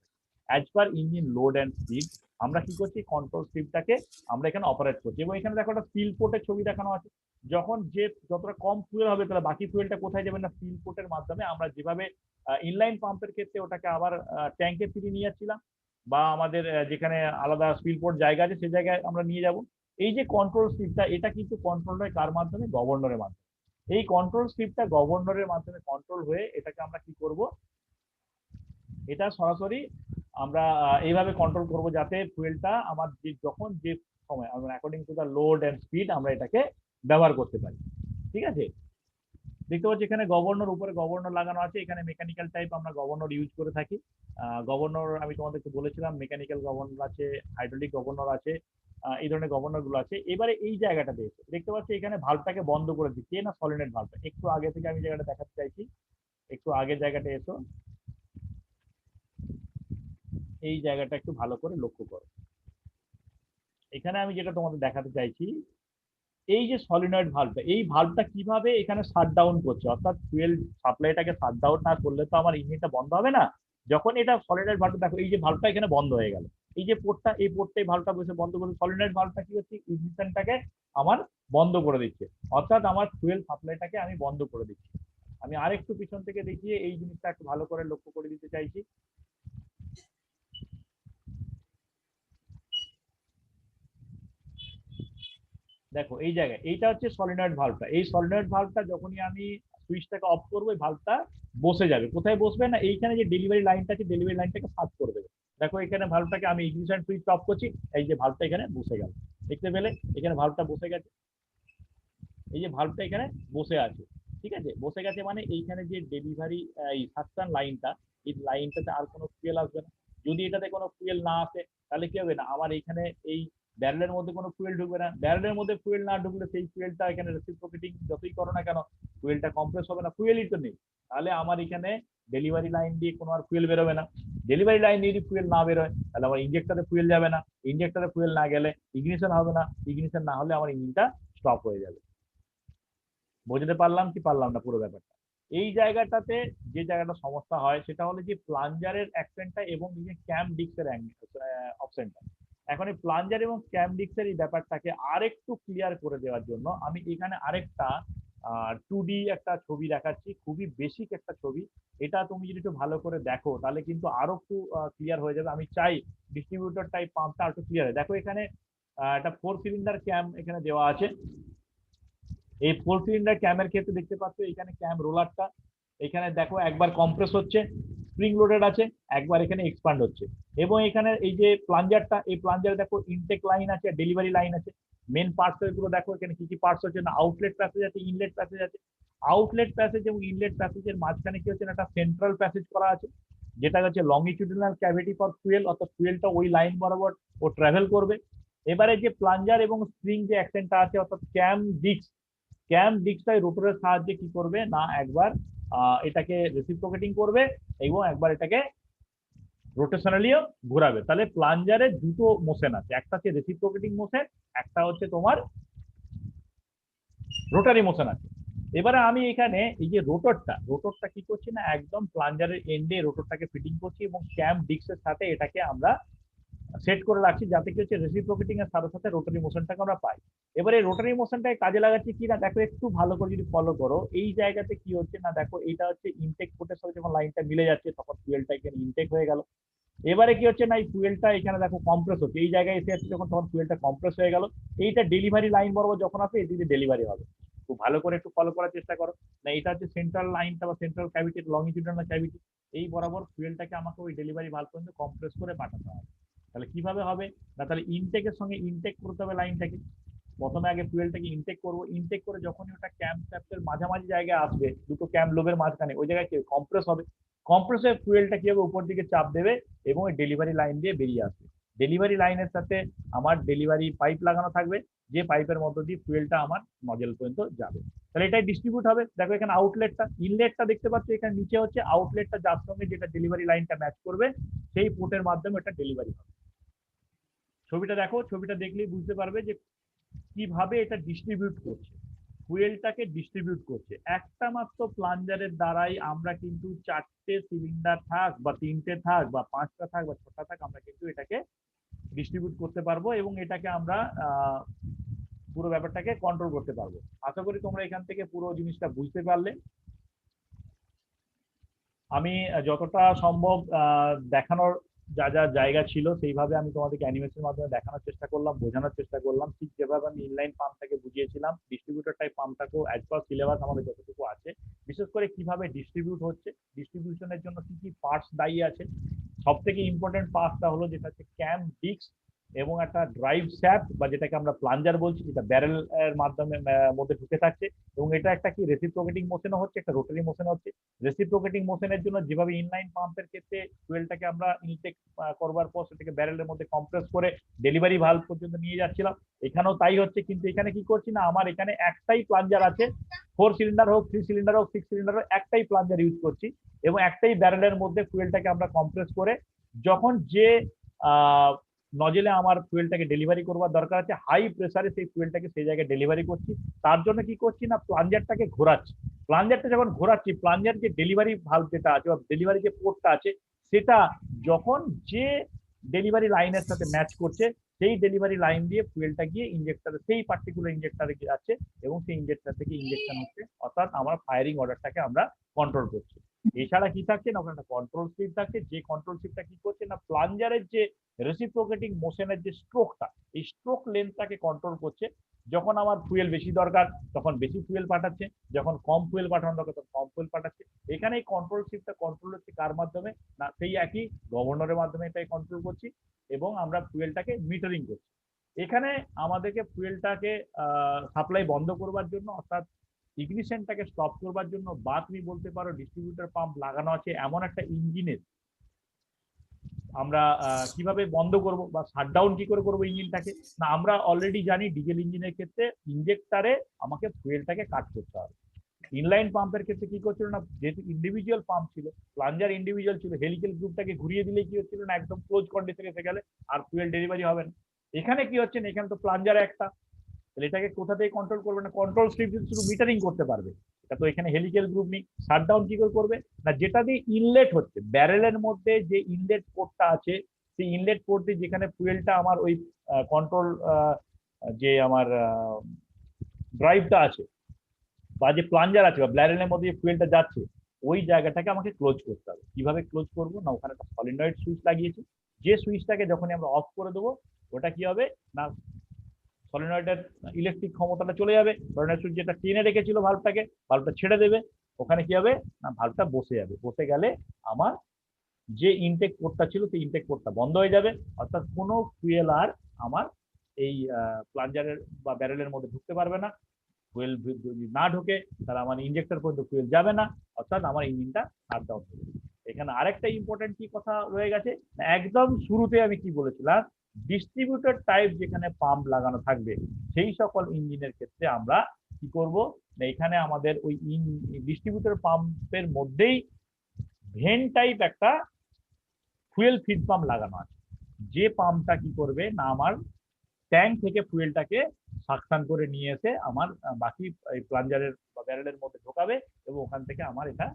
As per engine load and speed আমরা কি করছি, কন্ট্রোল স্লিপটাকে আমরা এখানে অপারেট করছি। এবং এখানে দেখো একটা স্পিল পোর্টের ছবি দেখানো আছে। যখন যে যতটা কম ফুয়েল হবে, তাহলে বাকি ফুয়েলটা কোথায় যাবে না, স্পিল পোর্টের মাধ্যমে আমরা যেভাবে ইনলাইন পাম্পের ক্ষেত্রে ওটাকে আবার ট্যাঙ্কে ফিরিয়ে নিয়ে যাচ্ছিলাম, বা আমাদের যেখানে আলাদা স্পিল পোর্ট জায়গা আছে সেই জায়গায় আমরা নিয়ে যাব। এই যে কন্ট্রোল স্লিপটা, এটা কিন্তু কন্ট্রোল হয় কার মাধ্যমে, গভর্নরের মাধ্যমে। এই কন্ট্রোল স্লিপটা গভর্নরের মাধ্যমে কন্ট্রোল হয়ে এটাকে আমরা কি করব, এটা সরাসরি আমরা এইভাবে কন্ট্রোল করব যাতে ফুয়েলটা আমার যে যখন যে সময় আমরা according to the load and speed আমরা এটাকে ব্যবহার করতে পারি। ঠিক আছে? দেখতে পাচ্ছি এখানে গভর্নর, উপরে গভর্নর লাগানো আছে। এখানে মেকানিক্যাল টাইপ আমরা গভর্নর ইউজ করে থাকি। গভর্নর আমি তোমাদেরকে বলেছিলাম মেকানিক্যাল গভর্নর আছে, হাইড্রোলিক গভর্নর আছে, এই ধরনের গভর্নর গুলো আছে। এবারে এই জায়গাটাতে দেখতে পাচ্ছি এখানে ভালভটাকে বন্ধ করে দিচ্ছি, না সলিনয়েড ভালভটা একটু আগে থেকে আমি জায়গাটা দেখাতে চাইছি। একটু আগে জায়গাটা এসো, এই জায়গাটা একটু ভালো করে লক্ষ্য করো। এখানে আমি যেটা তোমাদের দেখাতে চাইছি, এই যে সলিনয়েড ভালভটা, এই ভালভটা কিভাবে এখানে শাট ডাউন করছে, অর্থাৎ ফুয়েল সাপ্লাইটাকে শাট ডাউন না করলে তো আমার ইঞ্জিনটা বন্ধ হবে না। যখন এটা সলিনয়েড ভালভটা, দেখো এই যে ভালভটা এখানে বন্ধ হয়ে গেল, এই যে পোর্টটা, এই পোর্টটাই ভালভটা বসে বন্ধ করে, সলিনয়েড ভালভটা কি হচ্ছে, ইগনিশনটাকে আমার বন্ধ করে দিচ্ছে, অর্থাৎ আমার ফুয়েল সাপ্লাইটাকে আমি বন্ধ করে দিচ্ছি। আমি আরেকটু পিছন থেকে দেখিয়ে এই জিনিসটা একটু ভালো করে লক্ষ্য করে দিতে চাইছি। দেখো এই জায়গায় এইটা হচ্ছে সলিনয়েড ভালভটা, এই সলিনয়েড ভালভটা যখনই আমি সুইচটাকে অফ করবো এই ভালভটা বসে যাবে। কোথায় বসবে না, এইখানে যে ডেলিভারি লাইনটা আছে ডেলিভারি লাইনটাকে সার্চ করে দেবে। দেখো এখানে ভালভটাকে আমি ইগনিশন সুইচ অফ করছি, এই যে ভালভটা এখানে বসে গেল, দেখতে পেলে এখানে ভালভটা বসে গেছে, এই যে ভালভটা এখানে বসে আছে। ঠিক আছে, বসে গেছে মানে এইখানে যে ডেলিভারি এই সাকশন লাইনটা, এই লাইনটাতে আর কোনো ফুয়েল আসবে না। যদি এটাতে কোনো ফুয়েল না আসে তাহলে কি হবে না, আমার এইখানে এই ব্যারেলের মধ্যে কোনো ফুয়েল ঢুকবে না। ব্যারেলের মধ্যে ফুয়েল না ঢুকলে সেই ফুয়েলটা এখানে রেসিপ্রোকেটিং যতই করো না কেন ফুয়েলটা কম্প্রেস হবে না, ফুয়েলই তো নেই। তাহলে আমার এখানে ডেলিভারি লাইন দিয়ে কোনো আর ফুয়েল বেরোবে না। ডেলিভারি লাইন দিয়ে যদি ফুয়েল না বেরোয় তাহলে আমার ইঞ্জেক্টরে ফুয়েল যাবে না, ইঞ্জেক্টরে ফুয়েল না গেলে ইগনিশন হবে না, ইগনিশন না হলে আমার ইঞ্জিনটা স্টপ হয়ে যাবে। বুঝতে পারলাম কি পারলাম না পুরো ব্যাপারটা? এই জায়গাটাতে যে জায়গাটা সমস্যা হয় সেটা হলো যে প্লাঞ্জারের অ্যাকশনটা এবং এই যে ক্যাম ডিক্সের অপশনটা। এখন এই প্লাঞ্জার এবং ক্যাম ডিক্সের এই ব্যাপারটাকে আরেকটু ক্লিয়ার করে দেওয়ার জন্য আমি এখানে আরেকটা 2D একটা ছবি দেখাচ্ছি, খুবই বেসিক একটা ছবি। এটা তুমি যদি একটু ভালো করে দেখো তাহলে কিন্তু আরো একটু ক্লিয়ার হয়ে যাবে। আমি চাই ডিস্ট্রিবিউটর টাইপ পাম্পটা আরো ক্লিয়ার হয়। দেখো এখানে একটা 4 সিলিন্ডার ক্যাম এখানে দেওয়া আছে। এই 4 সিলিন্ডার ক্যামের ক্ষেত্রে দেখতে পাচ্ছ এখানে ক্যাম রোলারটা এখানে দেখো একবার কম্প্রেস হচ্ছে, স্প্রিং লোডেড আছে, একবার এখানে এক্সপান্ড হচ্ছে। এবং এখানে এই যে প্লাঞ্জারটা, এই প্লাঞ্জার দেখো ইনটেক লাইন আছে, ডেলিভারি লাইন আছে। মেন পার্টস গুলো দেখো এখানে কি কি পার্টস হচ্ছে না, আউটলেট প্যাসেজ আছে, ইনলেট প্যাসেজ আছে। আউটলেট প্যাসেজ এবং ইনলেট প্যাসেজের মাঝখানে কি হচ্ছে না, একটা সেন্ট্রাল প্যাসেজ করা আছে যেটা হচ্ছে লংগিটিউডিনাল ক্যাভিটি ফর ফুয়েল, অর্থাৎ ফুয়েলটা ওই লাইন বরাবর ও ট্রাভেল করবে। এবারে যে প্লাঞ্জার এবং স্প্রিং যে অ্যাকশনটা আছে অর্থাৎ ক্যাম ডিস্ক, ক্যাম ডিস্কটাই রোটরের সাহায্যে কি করবে না একবার এটাকে রেসিপ্রোকেটিং করবে এবং একবার এটাকে রোটেশনালিও ঘোরাবে। তাহলে প্লাঞ্জারে দুটো মোশন আছে, একটা হচ্ছে রেসিপ্রোকেটিং মোশন, একটা হচ্ছে তোমার রোটারি মোশন আছে। এবারে আমি এখানে এই যে রোটরটা কি করছি না একদম প্লাঞ্জারের এন্ডে রোটরটাকে ফিটিং করছি এবং ক্যাম ডিস্কের সাথে এটাকে আমরা সেট করে রাখছি যাতে কি হচ্ছে রেসিপ্রোকেটিং এর সাথে সাথে রোটারি মোশনটাকে আমরা পাই। এবারে রোটারি মোশনটাকে কাজে লাগাচ্ছি কি না দেখো একটু ভালো করে যদি ফলো করো, এই জায়গাতে কি হচ্ছে না দেখো এইটা হচ্ছে ইনটেক পোর্টের সাথে যখন লাইনটা মিলে যাচ্ছে তখন ফুয়েলটা এখানে ইনটেক হয়ে গেল। এবারে কি হচ্ছে না এই ফুয়েলটা এখানে দেখো কম্প্রেস হচ্ছে, এই জায়গায় এসে যাচ্ছে যখন তখন ফুয়েলটা কম্প্রেস হয়ে গেল। এইটা ডেলিভারি লাইন বরাবর যখন আসে এদিকে ডেলিভারি হবে। খুব ভালো করে একটু ফলো করার চেষ্টা করো। না এটা হচ্ছে সেন্ট্রাল লাইনটা বা সেন্ট্রাল ক্যাভিটি লংগিটিউডিনাল ক্যাভিটি, এই বরাবর ফুয়েলটাকে আমাকে ওই ডেলিভারি ভালভ পর্যন্ত কম্প্রেস করে পাঠাতে হবে। তাহলে কিভাবে হবে না, তাহলে ইনটেকের সঙ্গে ইনটেক করতে হবে লাইনটাকে। প্রথমে আগে ফুয়েলটাকে ইনটেক করবো, ইনটেক করে যখনই ওটা ক্যাম্প ট্যাপের মাঝামাঝি জায়গায় আসবে দুটো ক্যাম্প লোবের মাঝখানে ওই জায়গায় কম্প্রেস হবে। কম্প্রেস হয়ে ফুয়েলটা কি হবে উপর দিকে চাপ দেবে এবং ওই ডেলিভারি লাইন দিয়ে বেরিয়ে আসবে। ডেলিভারি লাইনের সাথে আমার ডেলিভারি পাইপ লাগানো থাকবে, যে পাইপের মধ্য দিয়ে ফুয়েলটা আমার নজেল পর্যন্ত যাবে। তাহলে এটাই ডিস্ট্রিবিউট হবে। দেখো এখানে আউটলেটটা ইনলেটটা দেখতে পাচ্ছ, এখানে নিচে হচ্ছে আউটলেটটা যার সঙ্গে যেটা ডেলিভারি লাইনটা ম্যাচ করবে সেই পোর্টের মাধ্যমে এটা ডেলিভারি হবে। ছবিটা দেখো, ছবিটা দেখলেই বুঝতে পারবে যে কিভাবে এটা ডিস্ট্রিবিউট করছে, ফুয়েলটাকে ডিস্ট্রিবিউট করছে। একটা মাত্র প্লাঞ্জারের দ্বারাই আমরা কিন্তু 4টে সিলিন্ডার থাক বা 3টে থাক বা 5টা থাক বা 6টা থাক আমরা কিন্তু এটাকে ডিস্ট্রিবিউট করতে পারবো এবং এটাকে আমরা পুরো ব্যাপারটাকে কন্ট্রোল করতে পারবো। আশা করি তোমরা এখান থেকে পুরো জিনিসটা বুঝতে পারলে। আমি যতটা সম্ভব দেখানোর যা যা জায়গা ছিল সেইভাবে আমি তোমাদেরকে অ্যানিমেশনের মাধ্যমে দেখানোর চেষ্টা করলাম, বোঝানোর চেষ্টা করলাম। ঠিক যেভাবে আমি ইনলাইন পাম্পটাকে বুঝিয়েছিলাম ডিস্ট্রিবিউটর টাইপ পাম্পটাকেও অ্যাজ পার সিলেবাস আমাদের যতটুকু আছে, বিশেষ করে কিভাবে ডিস্ট্রিবিউট হচ্ছে, ডিস্ট্রিবিউশনের জন্য কি কি পার্টস দায়ী আছে। সব থেকে ইম্পর্টেন্ট পার্টসটা হলো যেটা হচ্ছে ক্যাম ডিস্ক এবং একটা ড্রাইভ শ্যাফট বা যেটাকে আমরা প্লাঞ্জার বলছি, যেটা ব্যারেল এর মাধ্যমে মধ্যে ঢুকে থাকছে এবং এটা একটা কি রেসিপ্রোকেটিং মোশনও হচ্ছে, একটা রোটারি মোশন হচ্ছে। রেসিপ্রোকেটিং মোশনের জন্য যেভাবে ইনলাইন পাম্পের ক্ষেত্রে ফুয়েলটাকে আমরা ইনটেক করবার পর সেটাকে ব্যারেলের মধ্যে কম্প্রেস করে ডেলিভারি ভালভ পর্যন্ত নিয়ে যাচ্ছিলাম, এখানেও তাই হচ্ছে। কিন্তু এখানে কি করছি না আমার এখানে একটাই প্লাঞ্জার আছে, 4 সিলিন্ডার হোক 3 সিলিন্ডার হোক 6 সিলিন্ডার হোক একটাই প্লাঞ্জার ইউজ করছি এবং একটাই ব্যারেলের মধ্যে ফুয়েলটাকে আমরা কম্প্রেস করে যখন যে নজেলে আমার ফুয়েলটাকে ডেলিভারি করবার দরকার আছে হাই প্রেসারে সেই ফুয়েলটাকে সেই জায়গায় ডেলিভারি করছি। তার জন্য কি করছি না প্লাঞ্জারটাকে ঘোরাচ্ছি। প্লাঞ্জারটা যখন ঘোরাচ্ছি প্লাঞ্জার যে ডেলিভারি ভালভ যেটা আছে বা ডেলিভারি যে পোর্টটা আছে সেটা যখন যে ডেলিভারি লাইনের সাথে ম্যাচ করছে সেই ডেলিভারি লাইন দিয়ে ফুয়েলটা গিয়ে ইঞ্জেক্টরে সেই পার্টিকুলার ইঞ্জেক্টরে যাচ্ছে এবং সেই ইঞ্জেক্টর থেকে ইঞ্জেকশন হচ্ছে, অর্থাৎ আমার ফায়ারিং অর্ডারটাকে আমরা কন্ট্রোল করছি। এছাড়া কি থাকছে না, ওখানে কন্ট্রোল স্লিপ থাকছে, যে কন্ট্রোল স্লিপটা কি করছে না, প্লাঞ্জারের যে রেসিপ্রোকেটিং মোশনের যে স্ট্রোকটা, এই স্ট্রোক লেন্থটাকে কন্ট্রোল করছে। যখন আমার ফুয়েল বেশি দরকার তখন বেশি ফুয়েল পাঠাচ্ছে, যখন কম ফুয়েল পাঠানো দরকার তখন কম ফুয়েল পাঠাচ্ছে। এখানে এই কন্ট্রোল স্লিপটা কন্ট্রোল হচ্ছে কার মাধ্যমে না, সেই একই গভর্নরের মাধ্যমে এটাই কন্ট্রোল করছি, এবং আমরা ফুয়েলটাকে মিটারিং করছি। এখানে আমাদেরকে ফুয়েলটাকে সাপ্লাই বন্ধ করবার জন্য, অর্থাৎ ইগনিশনটাকে স্টপ করবার জন্য, বা তুমি বলতে পারো ডিস্ট্রিবিউটর পাম্প লাগানো আছে এমন একটা ইঞ্জিনের, আমরা কিভাবে বন্ধ করব বা শাটডাউন কি করে করবো ইঞ্জিনটাকে না, আমরা অলরেডি জানি ডিজেল ইঞ্জিনের ক্ষেত্রে ইঞ্জেক্টারে আমাকে ফুয়েলটাকে কাট করতে হবে। ইনলাইন পাম্পের ক্ষেত্রে কি করছিল না, যেহেতু ইন্ডিভিজুয়াল পাম্প ছিল, প্লাঞ্জার ইন্ডিভিজুয়াল ছিল, হেলিক্যাল গ্রুপটাকে ঘুরিয়ে দিলে কি হচ্ছিল না, একদম ক্লোজ কন্ডিশনে এসে গেলে আর ফুয়েল ডেলিভারি হবে না। এখানে কি হচ্ছে না, এখানে তো প্লাঞ্জার একটা, তাহলে এটাকে কোথা থেকে কন্ট্রোল করবে না, কন্ট্রোল স্লিপ যদি শুধু মিটারিং করতে পারবে, এটা তো এখানে হেলিক্যাল গ্রুপ নেই, শাটডাউন কি করে করবে না, যেটা দিয়ে ইনলেট হচ্ছে ব্যারেলের মধ্যে যে ইনলেট পোর্টটা আছে, সেই ইনলেট পোর্ট দিয়ে যেখানে ফুয়েলটা আমার ওই কন্ট্রোল যে আমার ড্রাইভটা আছে বা যে প্লাঞ্জার আছে বা ব্যারেলের মধ্যে যে ফুয়েলটা যাচ্ছে, ওই জায়গাটাকে আমাকে ক্লোজ করতে হবে। কিভাবে ক্লোজ করবো না, ওখানে একটা সলিনয়েড সুইচ লাগিয়েছি, যে সুইচটাকে যখনই আমরা অফ করে দেবো, ওটা কি হবে না, সলিনয়েডের ইলেকট্রিক ক্ষমতাটা চলে যাবে, সলিনয়েড সুইচ যেটা টেনে রেখেছিল ভালভটাকে, ভালভটা ছেড়ে দেবে, ওখানে কি হবে না, ভালভটা বসে যাবে, বসে গেলে আমার যে ইনটেক পোর্টটা ছিল সেই ইনটেক পোর্টটা বন্ধ হয়ে যাবে, অর্থাৎ কোনো ফুয়েল আর আমার এই প্লাঞ্জারের বা ব্যারেলের মধ্যে ঢুকতে পারবে না। ফুয়েল যদি না ঢোকে তাহলে আমার ইঞ্জেক্টর পর্যন্ত ফুয়েল যাবে না, অর্থাৎ আমার ইঞ্জিনটা শাট ডাউন হবে। এখানে আরেকটা ইম্পর্টেন্ট কি কথা রয়ে গেছে, একদম শুরুতে আমি কি বলেছিলাম, ডিস্ট্রিবিউটর টাইপ যেখানে পাম্প লাগানো থাকবে সেই সকল ইঞ্জিনের ক্ষেত্রে আমরা কি করব না, এখানে আমাদের ওই ডিস্ট্রিবিউটর পাম্পের মধ্যেই ভেন টাইপ একটা ফুয়েল ফিড পাম্প লাগানো আছে, যে পাম্পটা কি করবে না, আমার ট্যাঙ্ক থেকে ফুয়েলটাকে সাকশন করে নিয়ে এসে আমার বাকি প্লাঞ্জারের বা ব্যারেলের মধ্যে ঢোকাবে, এবং ওখান থেকে আমার এটা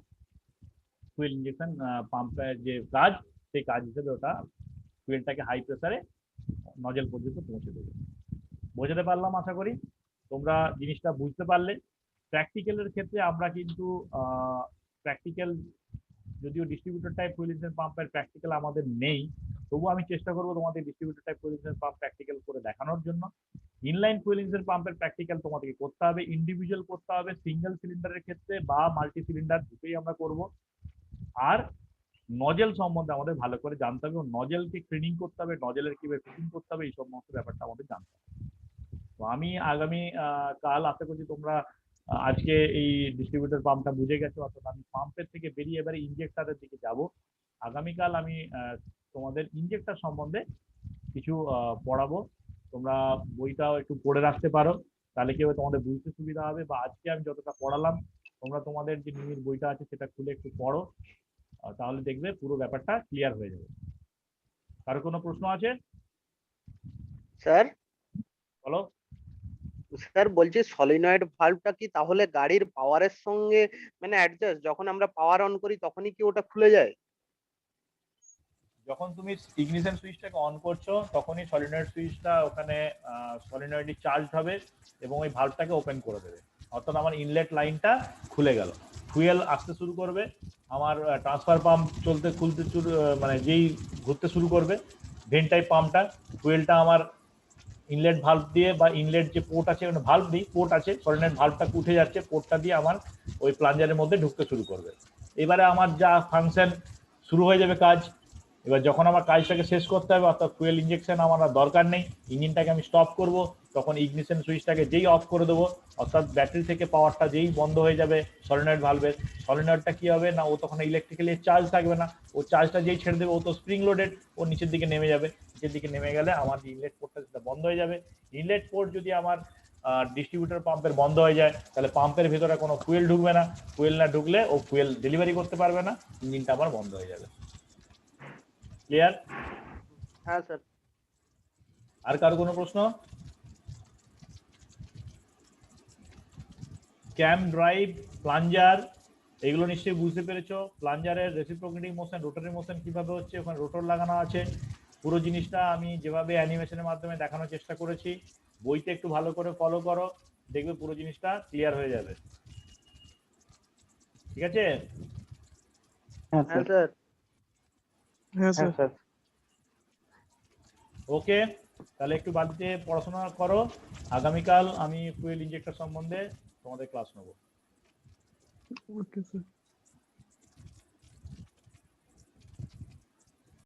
ফুয়েল ইঞ্জেকশন পাম্পের যে কাজ, সেই কাজ হিসেবে ওটা ফুয়েলটাকে হাই প্রেসারে নজেল পর্যন্ত পৌঁছে দেবে। বোঝাতে পারলাম আশা করি, তোমরা জিনিসটা বুঝতে পারলে। প্র্যাকটিক্যালের ক্ষেত্রে আমরা কিন্তু প্র্যাকটিক্যাল, যদিও ডিস্ট্রিবিউটর টাইপ ফুয়েল ইঞ্জেকশন পাম্পের প্র্যাকটিক্যাল আমাদের নেই, তবুও আমি চেষ্টা করবো তোমাদের distributor type fuel injection pump practical করে দেখানোর জন্য। ইনলাইন ফুয়েল ইঞ্জেকশন পাম্পের প্র্যাকটিক্যাল তোমাদেরকে করতে হবে, ইন্ডিভিজুয়াল করতে হবে, সিঙ্গেল সিলিন্ডারের ক্ষেত্রে বা মাল্টি সিলিন্ডার দুটোই আমরা করব। আর নজেল সম্বন্ধে আমাদের ভালো করে জানতে হবে, নজেলকে ট্রেনিং করতে হবে, নজেলের কিভাবে ফিটিং করতে হবে, এই সমস্ত ব্যাপারটা আমাদের জানতে হবে। তো আমি আগামী কাল আশা করছি তোমরা আজকে এই ডিস্ট্রিবিউটর পাম্পটা বুঝে গেছো, অর্থাৎ আমি পাম্পের থেকে বেরিয়ে এবারে ইঞ্জেক্টারের দিকে যাব। আগামীকাল আমি তোমাদের ইঞ্জেক্টর সম্বন্ধে কিছু পড়াবো, তোমরা বইটাও একটু পড়ে রাখতে পারো, তাহলে কি হবে তোমাদের বুঝতে সুবিধা হবে, বা আজকে আমি যতটা পড়ালাম তোমরা তোমাদের যে নিমির বইটা আছে সেটা খুলে একটু পড়ো, তাহলে দেখবে পুরো ব্যাপারটা ক্লিয়ার হয়ে যাবে। কারো কোনো প্রশ্ন আছে? স্যার, বলো। স্যার বলছি সলিনয়েড ভালভটা কি তাহলে গাড়ির পাওয়ারের সঙ্গে মানে অ্যাডজাস্ট, যখন আমরা পাওয়ার অন করি তখনই কি ওটা খুলে যায়? যখন তুমি ইগনিশন সুইচটাকে অন করছো তখনই সলিনয়েড সুইচটা ওখানে সলিনয়েডই চার্জ হবে এবং ওই ভালভটাকে ওপেন করে দেবে, অর্থাৎ আমার ইনলেট লাইনটা খুলে গেল, ফুয়েল আসতে শুরু করবে, আমার ট্রান্সফার পাম্প চলতে খুলতে শুরু মানে যেই ঘুরতে শুরু করবে ভেন টাইপ পাম্পটা, ফুয়েলটা আমার ইনলেট ভালভ দিয়ে বা ইনলেট যে পোর্ট আছে, মানে ভালভ দিই পোর্ট আছে, সলিনয়েড ভালভটা উঠে যাচ্ছে, পোর্টটা দিয়ে আমার ওই প্লাঞ্জারের মধ্যে ঢুকতে শুরু করবে। এবারে আমার যা ফাংশন শুরু হয়ে যাবে কাজ। এবার যখন আমার কাজটাকে শেষ করতে হবে, অর্থাৎ ফুয়েল ইঞ্জেকশন আমার আর দরকার নেই, ইঞ্জিনটাকে আমি স্টপ করব, তখন ইগনিশন সুইচটাকে যেই অফ করে দেবো, অর্থাৎ ব্যাটারি থেকে পাওয়ারটা যেই বন্ধ হয়ে যাবে সলিনয়েড ভালভের, সলিনয়েডটা কি হবে না, ও তখন ইলেকট্রিক্যালি চার্জ থাকবে না, ও চার্জটা যেই ছেড়ে দেবে ও তো স্প্রিং লোডেড, ও নিচের দিকে নেমে যাবে, নিচের দিকে নেমে গেলে আমার ইনলেট পোর্টটা সেটা বন্ধ হয়ে যাবে। ইনলেট পোর্ট যদি আমার ডিস্ট্রিবিউটর পাম্পের বন্ধ হয়ে যায় তাহলে পাম্পের ভিতরে কোনো ফুয়েল ঢুকবে না, ফুয়েল না ঢুকলে ও ফুয়েল ডেলিভারি করতে পারবে না, ইঞ্জিনটা আবার বন্ধ হয়ে যাবে। ক্লিয়ার? হ্যাঁ স্যার। আর কারো কোনো প্রশ্ন? ক্যাম ড্রাইভ, প্লাঞ্জার, এগুলো নিশ্চয়ই বুঝতে পেরেছো। প্লাঞ্জারের রেসিপ্রোকেটিং মোশন, রোটারি মোশন কিভাবে হচ্ছে, ওখানে রোটর লাগানো আছে, পুরো জিনিসটা আমি যেভাবে অ্যানিমেশনের মাধ্যমে দেখানোর চেষ্টা করেছি, বইতে একটু ভালো করে ফলো করো, দেখবে পুরো জিনিসটা ক্লিয়ার হয়ে যাবে। ঠিক আছে? হ্যাঁ হ্যাঁ স্যার। স্যার। হ্যাঁ হ্যাঁ স্যার। স্যার। ওকে, তাহলে একটু বাড়িতে পড়াশোনা করো। আগামীকাল আমি ফুয়েল ইনজেক্টর সম্বন্ধে তোমাদের ক্লাস নেবো। Okay sir.